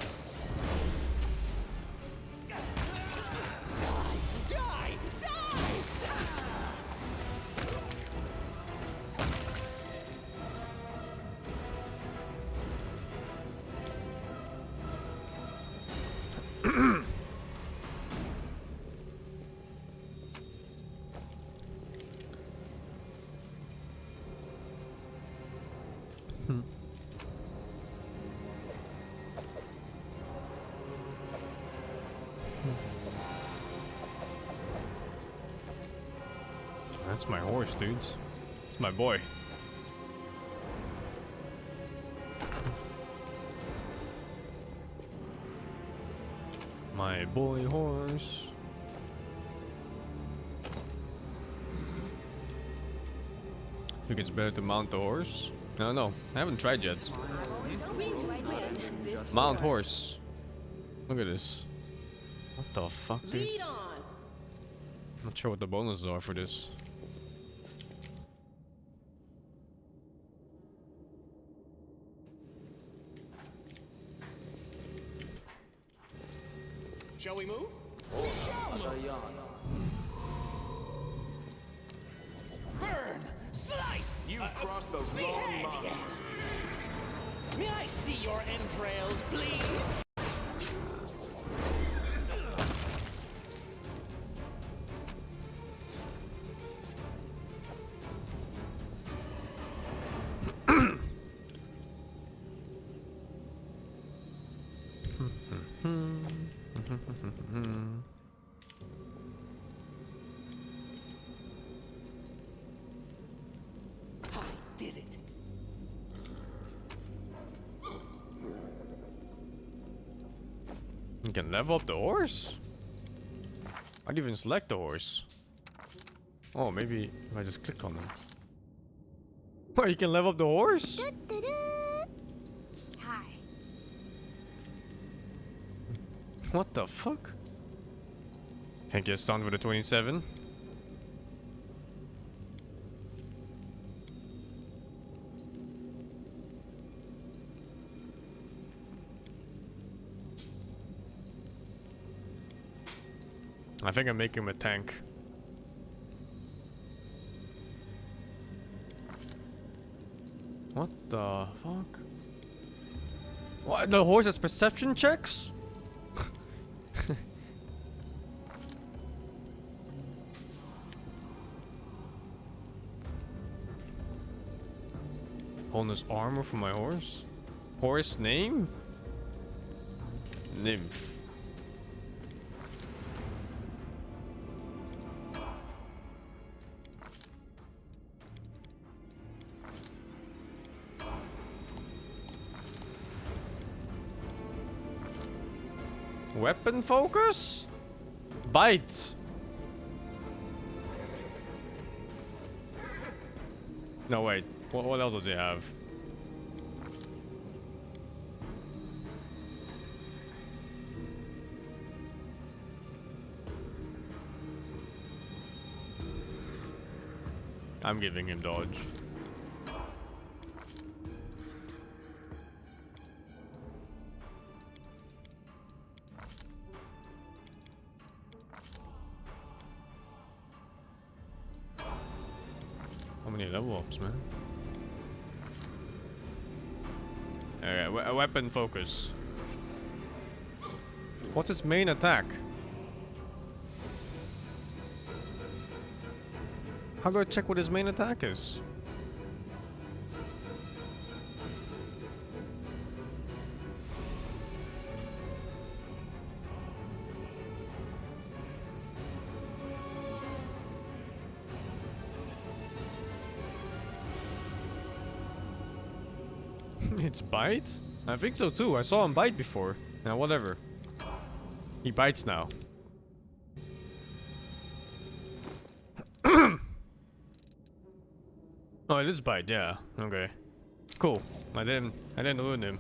Die! That's my horse, dudes. It's my boy. My boy horse. Think it's better to mount the horse? No, I haven't tried yet. Mount horse. Look at this. What the fuck, dude? Lead on. Not sure what the bonuses are for this. Shall we move? Burn! Slice! You've crossed the wrong mountain. May I see your entrails, please? I did it. You can level up the horse? I'd even select the horse. Oh, maybe if I just click on them. Oh, you can level up the horse? Hi. What the fuck? Think it's done for the 27? I think I'm making him a tank. What the fuck? What? The horse has perception checks? Bonus armor for my horse? Horse name? Nymph. Weapon focus? Bite. No, wait. What else does he have? I'm giving him dodge. How many level ups, man? Alright, weapon focus. What's his main attack? How do I check what his main attack is? It's bite? I think so too. I saw him bite before. Now whatever. He bites now. Oh, it is bite, yeah. Okay. Cool. I didn't ruin him.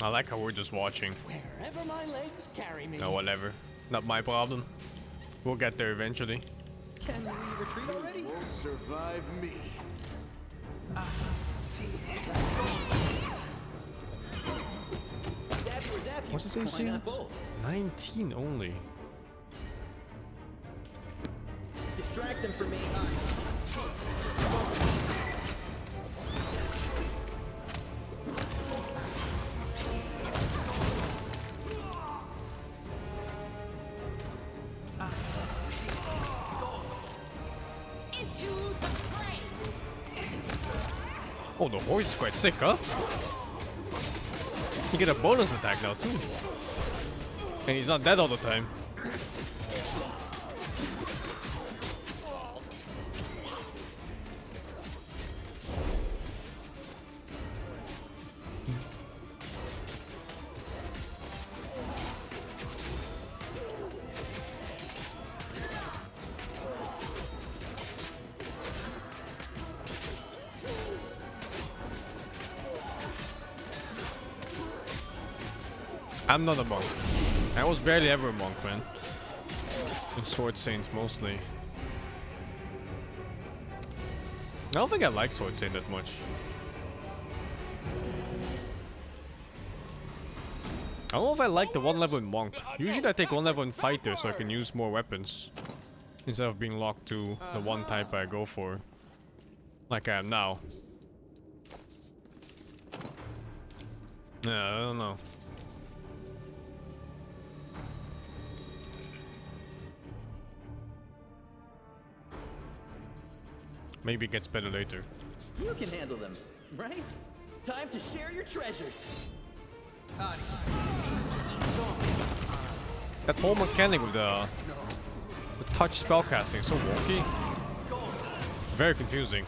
I like how we're just watching. Wherever my legs carry me. No, whatever. Not my problem. We'll get there eventually. Can we retreat already? Won't survive me. What's his AC? 19 only. Distract them for me. Oh, the horse is quite sick, huh? You get a bonus attack now too. And he's not dead all the time. I'm not a monk. I was barely ever a monk, man. In Sword Saints mostly. I don't think I like Sword Saint that much. I don't know if I like the one level in monk. Usually I take one level in fighter so I can use more weapons. Instead of being locked to the one type I go for. Like I am now. Yeah, I don't know. Maybe it gets better later. You can handle them, right? Time to share your treasures. That whole mechanic with the touch spellcasting is so wonky. Very confusing.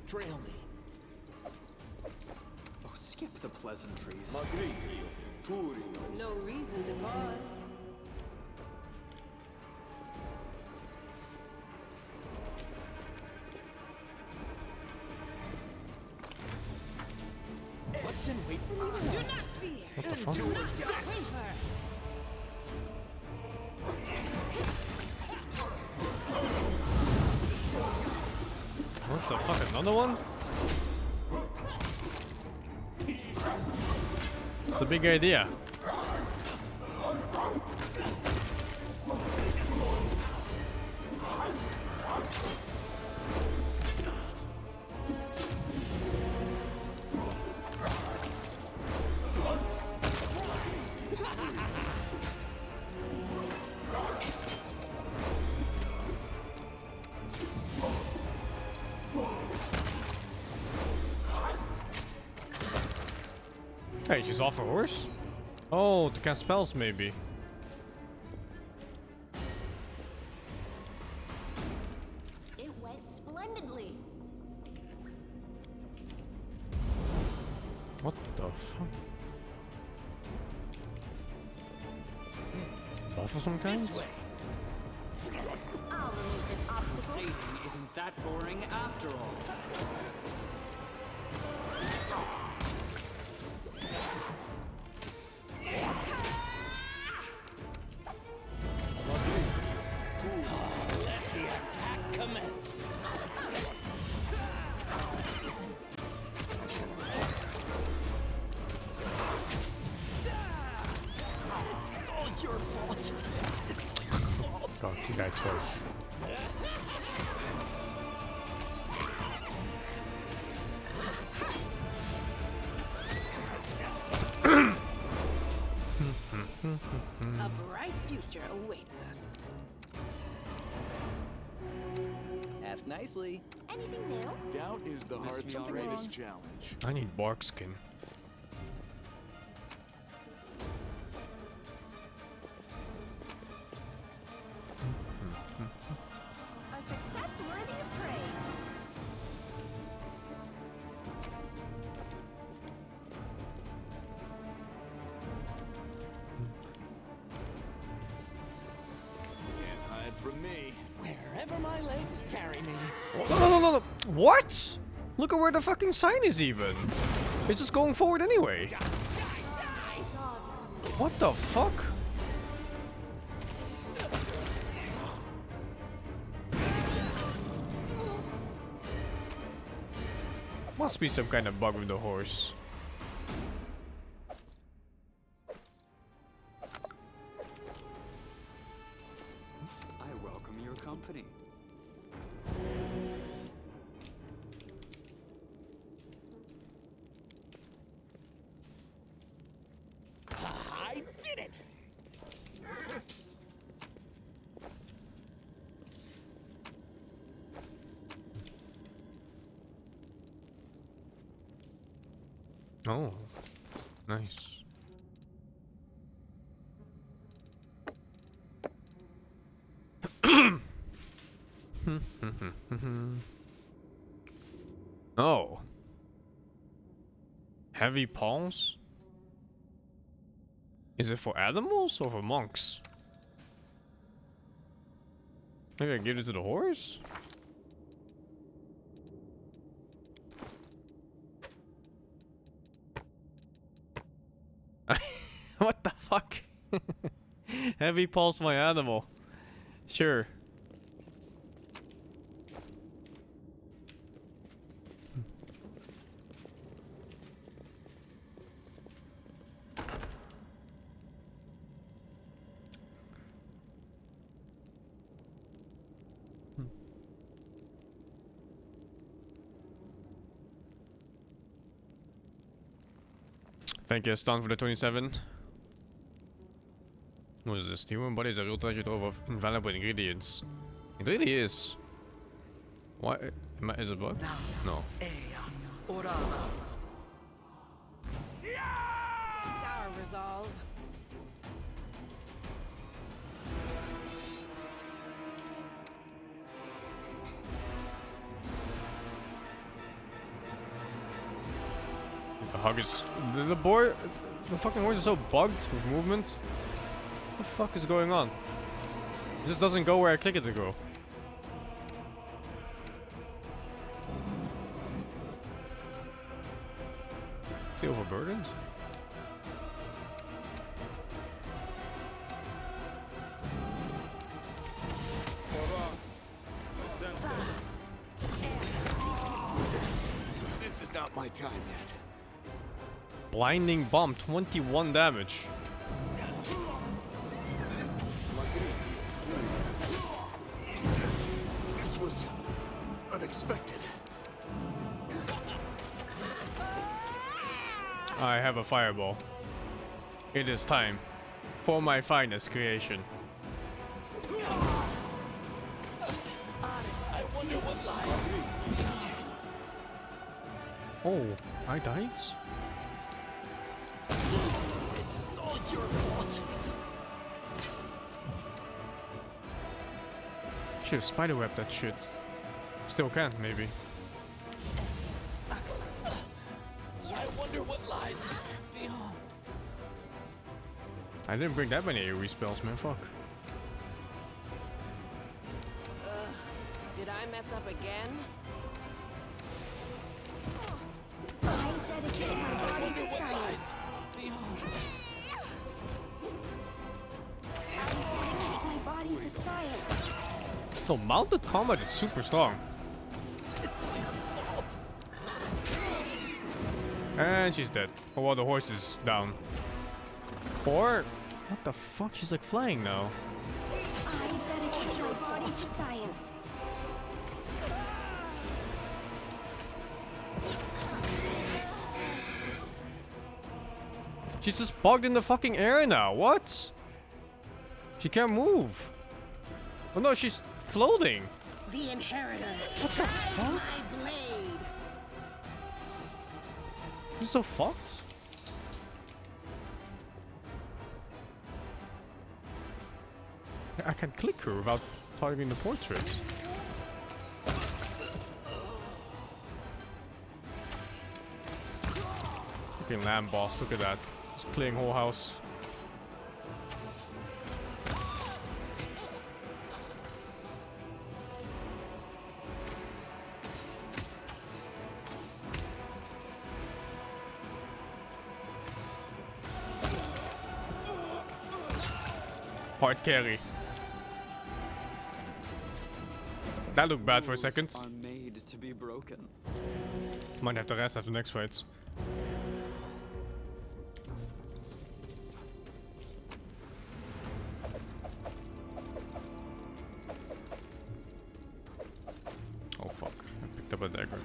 Trail me. Oh, skip the pleasantries. No reason to pause. What's in wait for me? Do not fear. What the fuck? Do not waver. What the fuck? Another one? What's the big idea? Hey, she's off her horse? Oh, to cast spells maybe. It went splendid. splendidly. What the fuck? Buff of some kind? This way. I'll remove this obstacle. Saving isn't that boring after all. Let the attack commence. It's all your fault. It's all your fault. God, you died twice. A bright future awaits us. Ask nicely. Anything new? Doubt is the heart's me greatest challenge. I need bark skin. A success worthy of praise. Can't hide from me. Wherever my legs carry me. No. What? Look at where the fucking sign is even. It's just going forward anyway. What the fuck? Must be some kind of bug with the horse. I welcome your company. I did it! Oh, nice. Oh. Heavy palms? Is it for animals or for monks? Maybe I give it to the horse? What the fuck? Heavy pulse my animal. Sure. Thank you, Stan, for the 27. What is this? The human body is a real treasure trove of invaluable ingredients. It really is. Why? Is it bug? No. It's our resolve. The hug is... The fucking horse is so bugged with movement. What the fuck is going on? It just doesn't go where I click it to go. Is he overburdened? This is not my time yet. Blinding bomb, 21 damage. This was unexpected. I have a fireball. It is time for my finest creation. I wonder what lies. Oh, I died? It's all your fault. Should've spiderwebbed that shit. Still can, maybe. I wonder what lies beyond. I didn't bring that many AoE spells, man. Fuck. Did I mess up again? I dedicate my body to science. Beyond. I dedicate my body to science. So mounted combat is super strong. It's all your fault. And she's dead. Oh well, the horse is down. Or what the fuck? She's like flying now. I dedicate my body to science. She's just bugged in the fucking air now. What? She can't move. Oh no, she's floating. The inheritor. What the fuck? My blade. This is so fucked. I can click her without targeting the portrait. Fucking lamb boss, look at that. Just clearing whole house. Hard carry. That looked bad for a second. Are made to be broken. Might have the rest after the next fight. Oh fuck, I picked up a dagger.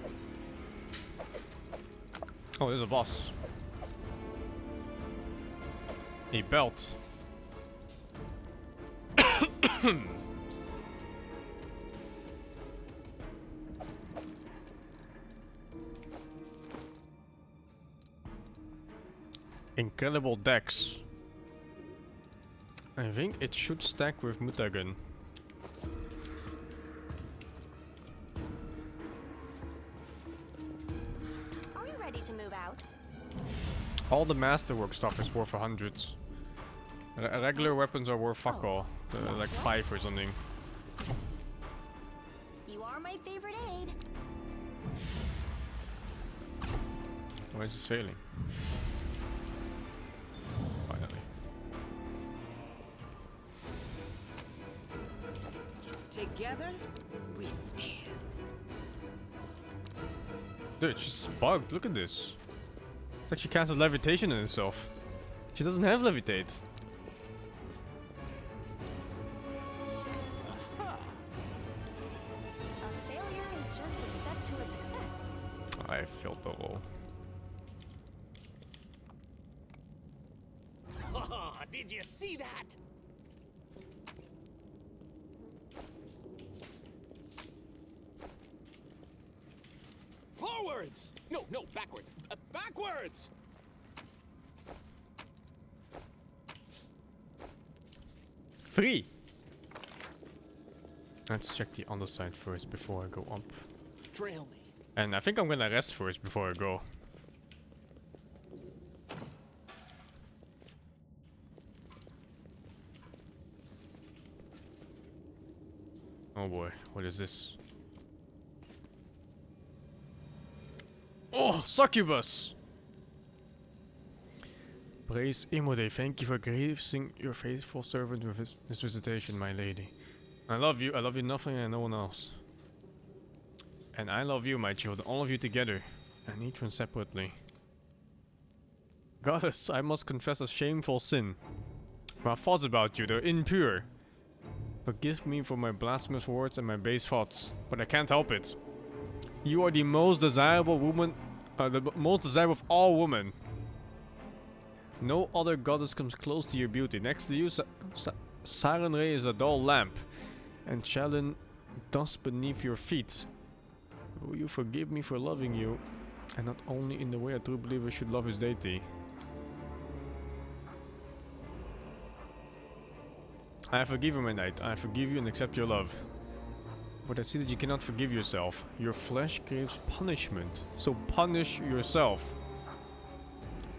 Oh, there's a boss. A belt. Incredible dex. I think it should stack with Mutagen. Are we ready to move out? All the masterwork stuff is worth 100. Regular weapons are worth fuck all. Like 5 or something. You are my favorite aide. Why is this failing? Finally. Together, we stand. Dude, she's bugged. Look at this. It's like she cancelled levitation in itself. She doesn't have levitate. A failure is just a step to a success. I felt the roll. Did you see that? Forwards! No, backwards. Backwards! Free! Let's check the underside first before I go up. Trail me. And I think I'm gonna rest first before I go. Oh boy, what is this? Oh, succubus! Praise Imode, thank you for gracing your faithful servant with this visitation, my lady. I love you nothing and no one else. And I love you, my children, all of you together, and each one separately. Goddess, I must confess a shameful sin. My thoughts about you, they're impure. Forgive me for my blasphemous words and my base thoughts, but I can't help it. You are the most desirable woman, the most desirable of all women. No other goddess comes close to your beauty. Next to you, Sarenrae is a dull lamp, and Shalyn dust beneath your feet. Will you forgive me for loving you, and not only in the way a true believer should love his deity? I forgive you, my knight. I forgive you and accept your love. But I see that you cannot forgive yourself. Your flesh craves punishment, so punish yourself.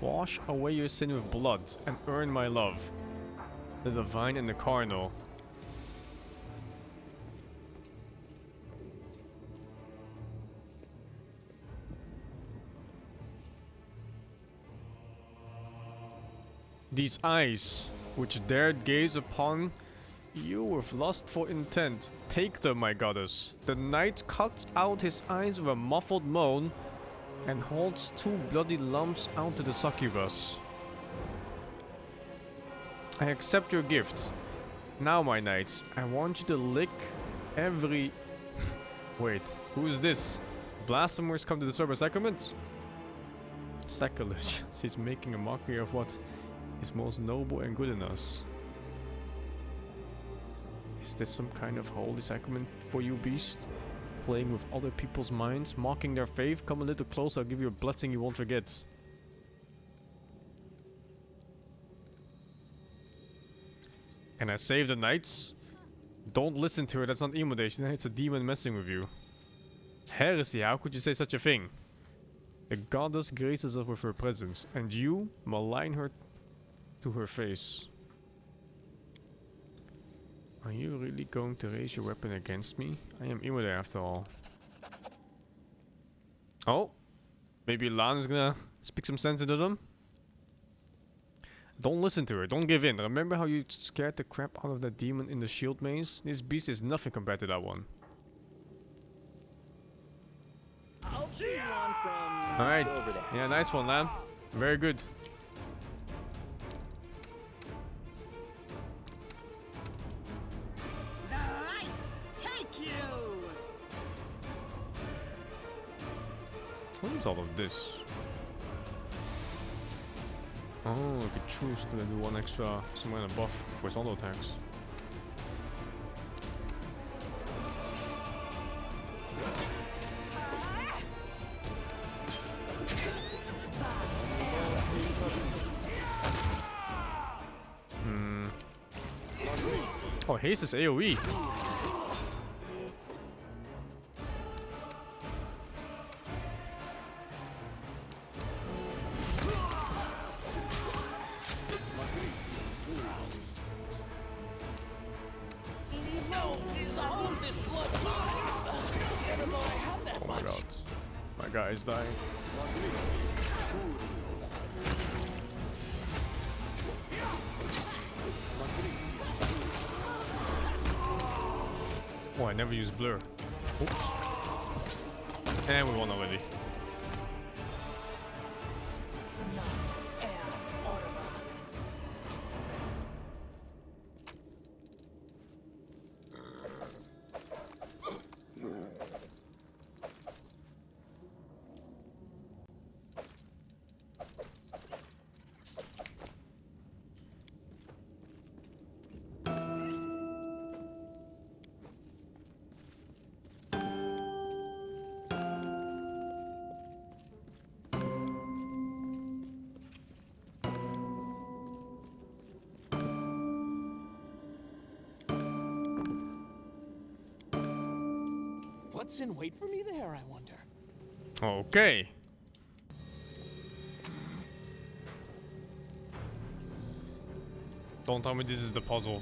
Wash away your sin with blood and earn my love, the divine and the carnal. These eyes, which dared gaze upon you with lustful intent, take them, my goddess. The knight cuts out his eyes with a muffled moan and holds 2 bloody lumps out to the succubus. I accept your gift. Now, my knights, I want you to lick every... Wait, who is this? Blasphemers come to disturb our sacraments? Sacrilege. She's making a mockery of what is most noble and good in us. Is this some kind of holy sacrament for you, beast? Playing with other people's minds, mocking their faith? Come a little closer, I'll give you a blessing you won't forget. Can I save the knights? Don't listen to her, that's not immolation, it's a demon messing with you. Heresy, how could you say such a thing? The goddess graces us with her presence, and you malign her to her face. Are you really going to raise your weapon against me? I am immolate after all. Oh, maybe Lan is gonna speak some sense into them? Don't listen to her, don't give in. Remember how you scared the crap out of that demon in the shield maze? This beast is nothing compared to that one. I'll cheer you on from Alright, over there. yeah, nice one, Lan. Very good. What is all of this? Oh, I could choose to do one extra, some kind of buff with auto attacks. Oh, haste is AoE. Is dying. Oh, I never used blur. Oops. And we won already. What's in wait for me there, I wonder? Okay. Don't tell me this is the puzzle.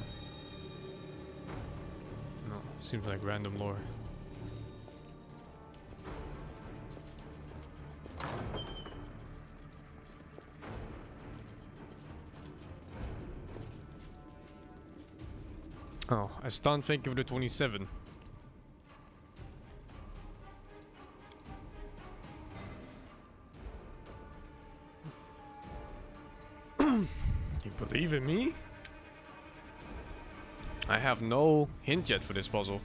No, seems like random lore. Oh, I stunned thank you for the 27. You believe in me? I have no hint yet for this puzzle.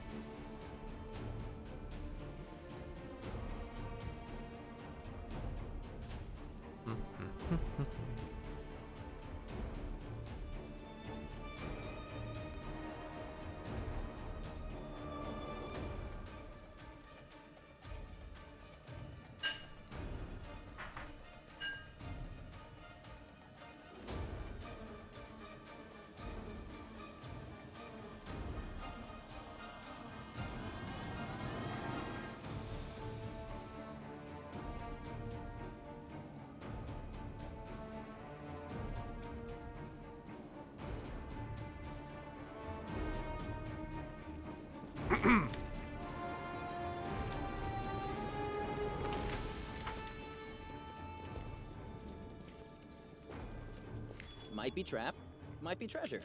Might be trap, might be treasure.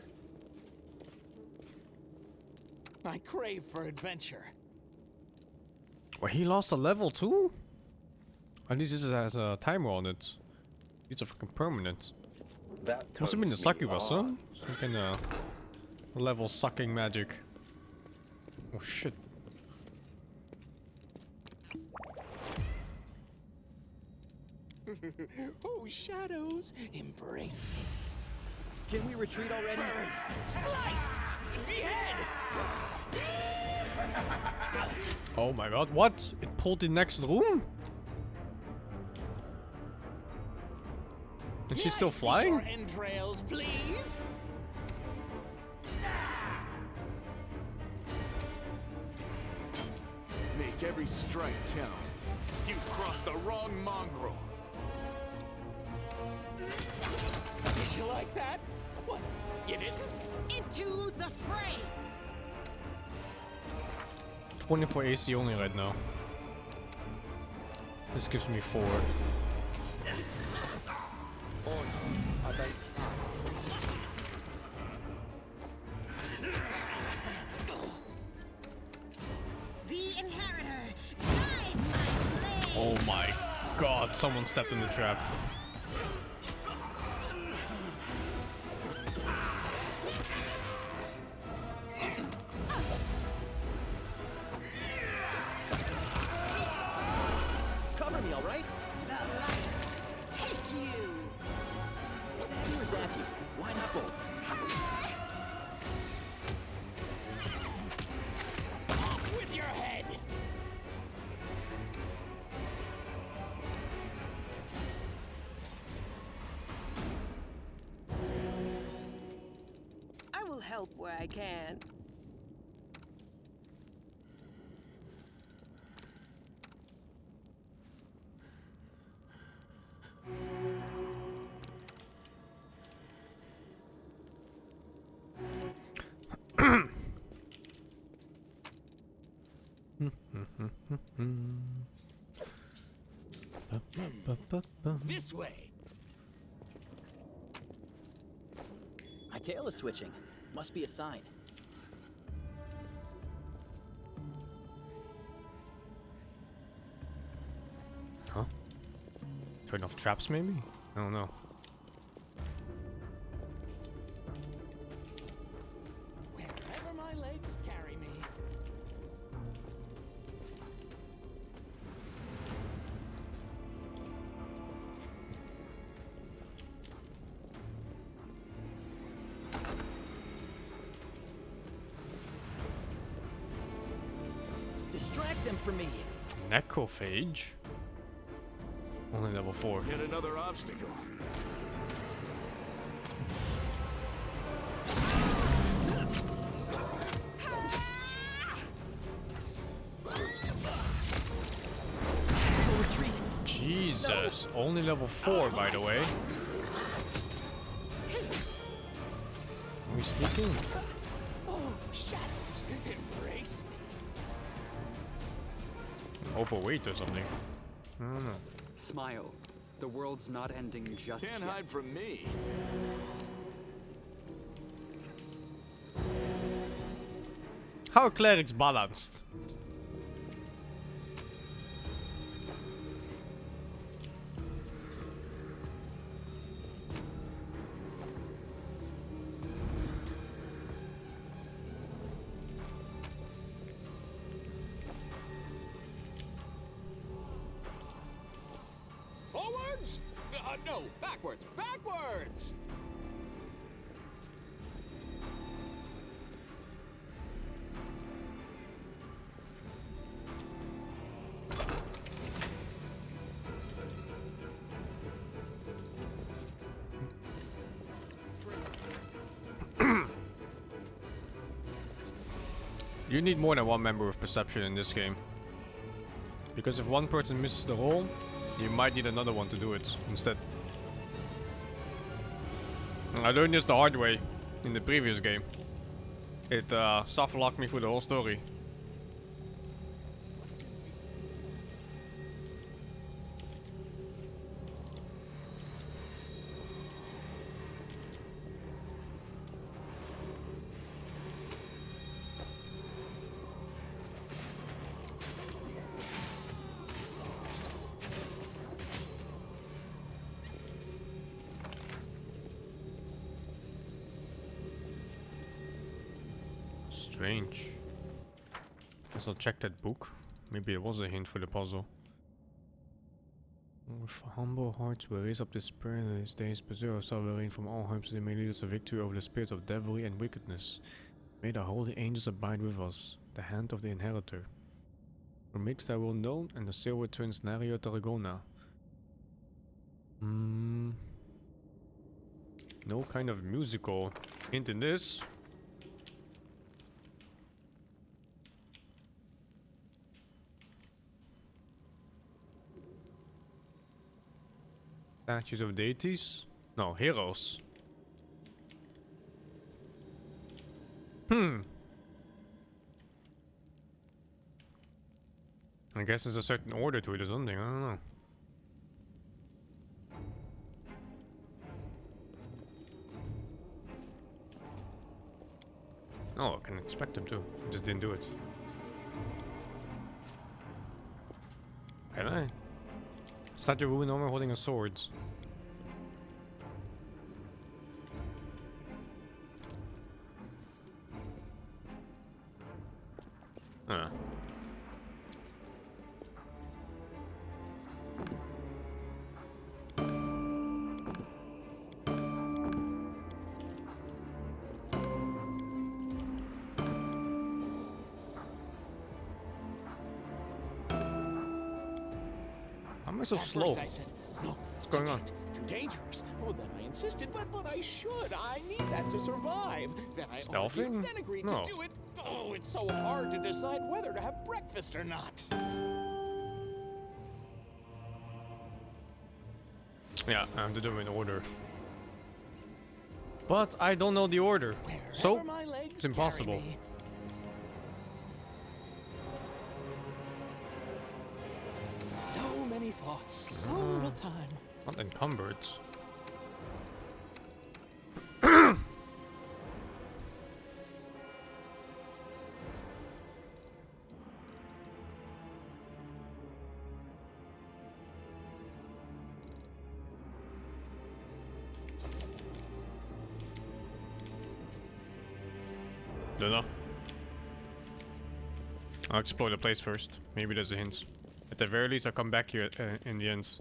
I crave for adventure. Well, he lost a level too? At least this has a timer on it. It's a fucking permanent. That Must have been the turns me Succubus, huh? on. Some kind of level sucking magic. Oh shit. Oh, shadows, embrace me. Can we retreat already? Slice! Behead! Oh my god, what? It pulled the next room? And she's still May I see flying? your entrails, please. Make every strike count. You've crossed the wrong mongrel. Did you like that? What? You didn't? Into the fray! 24 AC only right now. This gives me 4. The inheritor! Guide my blade! Oh my god, someone stepped in the trap. Cover me, all right? The light! Take you! Stab you or zap you? Why not both? Off with your head! I will help where I can. This way! My tail is twitching. Must be a sign. Huh? Turn off traps maybe? I don't know. Wherever my legs carry me. Distract them from me. Necrophage? Only level 4. Yet another obstacle. Retreat. Jesus, only level 4 by the way. Are we sneaking? Oh, shadows, embrace me. Overweight or something. I don't know. Smile. The world's not ending just Can't yet. hide from me. How are clerics balanced? Forwards? No, backwards, backwards! You need more than one member of perception in this game. Because if one person misses the roll, you might need another one to do it instead. And I learned this the hard way in the previous game. It soft locked me through the whole story. Strange. Guess I'll check that book. Maybe it was a hint for the puzzle. With humble hearts we raise up the spirit in these days, preserve our sovereign from all harms, so they may lead us to victory over the spirits of devilry and wickedness. May the holy angels abide with us, the hand of the inheritor. Who makes thy will known, and the silver twins Nario Tarragona. No kind of musical hint in this. Statues of deities? No, heroes. I guess there's a certain order to it or something, I don't know. Oh, I can expect them to. Just didn't do it. Can I? Statue of Ruin holding a sword. Huh. How am I so slow? At first I said, no, what's going on? Too dangerous. Oh, then I insisted, but I should. I need that to survive. Then I Stealthing? then agreed No. to do it. Oh, it's so hard to decide whether to have breakfast or not. Yeah, I have to do them in order. But I don't know the order. So, Wherever my legs it's impossible. carry me. So many thoughts, so little time. Not encumbered. Don't know. I'll explore the place first. Maybe there's a hint. At the very least, I'll come back here in the end.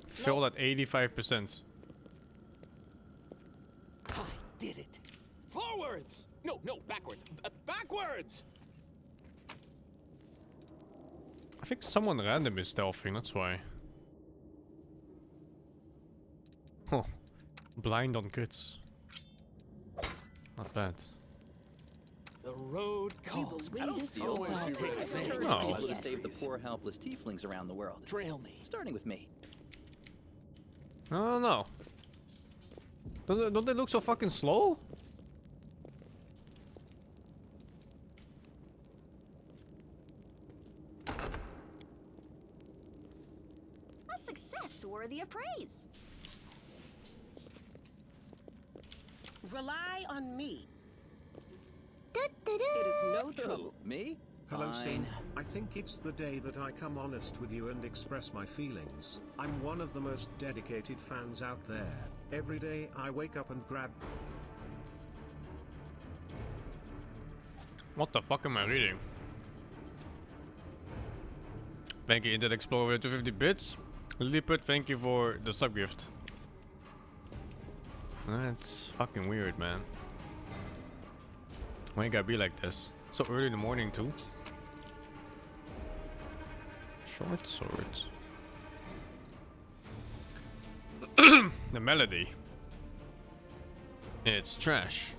Filled at 85%. I did it. Forwards! No, backwards. Backwards! I think someone random is stealthing, that's why. Oh, blind on crits. Not bad. The road calls. I don't see Always I'll be take ready. this. No. People to save the poor, helpless tieflings around the world. Trail me. Starting with me. I don't know. Don't they look so fucking slow? A success worthy of praise. Rely on me. Du-du-du. It is no trouble. Who? Me? Hello, Fine. Sing. I think it's the day that I come honest with you and express my feelings. I'm one of the most dedicated fans out there. Every day I wake up and grab. What the fuck am I reading? Thank you, Internet Explorer, with 250 bits. Lilliput, thank you for the sub gift. That's fucking weird, man. Why you gotta be like this? So early in the morning, too. Short swords. The melody. It's trash.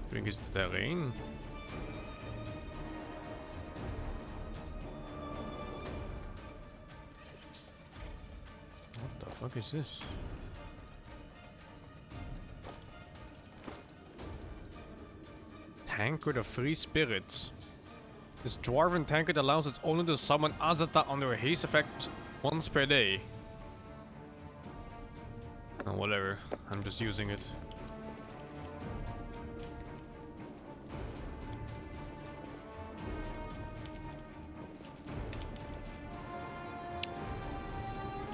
I think it's the terrain. What the fuck is this? Tankard of Free Spirits. This dwarven tankard allows its owner to summon Azata under a haste effect once per day. Oh, whatever. I'm just using it.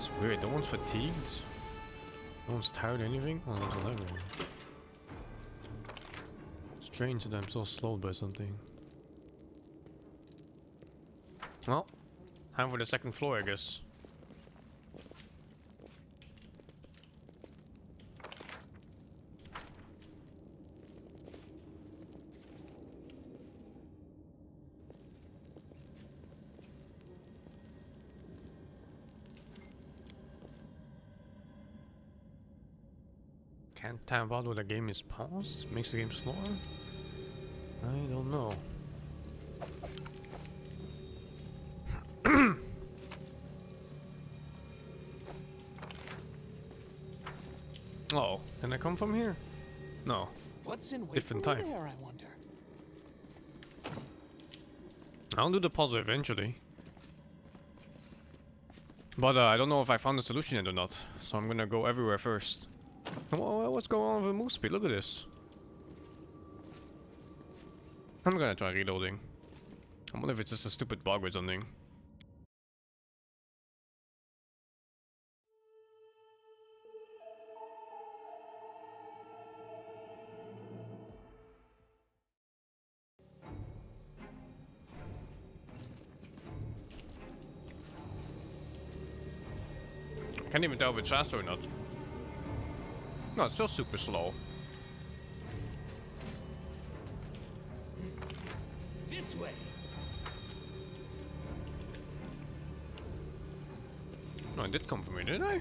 It's weird, no one's fatigued. No one's tired or anything? Oh, there's 11. Strange that I'm so slowed by something. Well, time for the second floor, I guess. Can't tap out where the game is paused? Makes the game slower? I don't know. Oh, can I come from here? No. What's in wait Different for me type. there, I wonder? I'll do the puzzle eventually. But I don't know if I found the solution yet or not. So I'm gonna go everywhere first. What's going on with the move speed? Look at this. I'm gonna try reloading. I wonder if it's just a stupid bug or something. Can't even tell if it's faster or not. No, it's still super slow. This way. No, it did come from me, did I?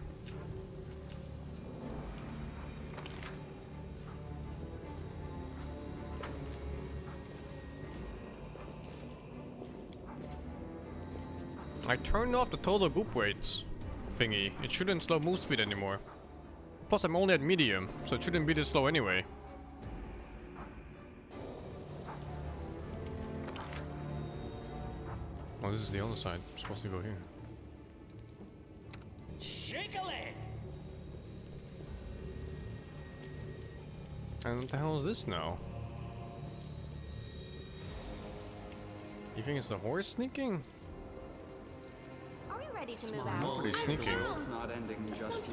I turned off the total group weights thingy. It shouldn't slow move speed anymore. Plus, I'm only at medium, so it shouldn't be this slow anyway. Oh, this is the other side. I'm supposed to go here. Shake a leg. And what the hell is this now? You think it's the horse sneaking? Are we ready to move I'm out? pretty sneaking. The world's not ending just yet.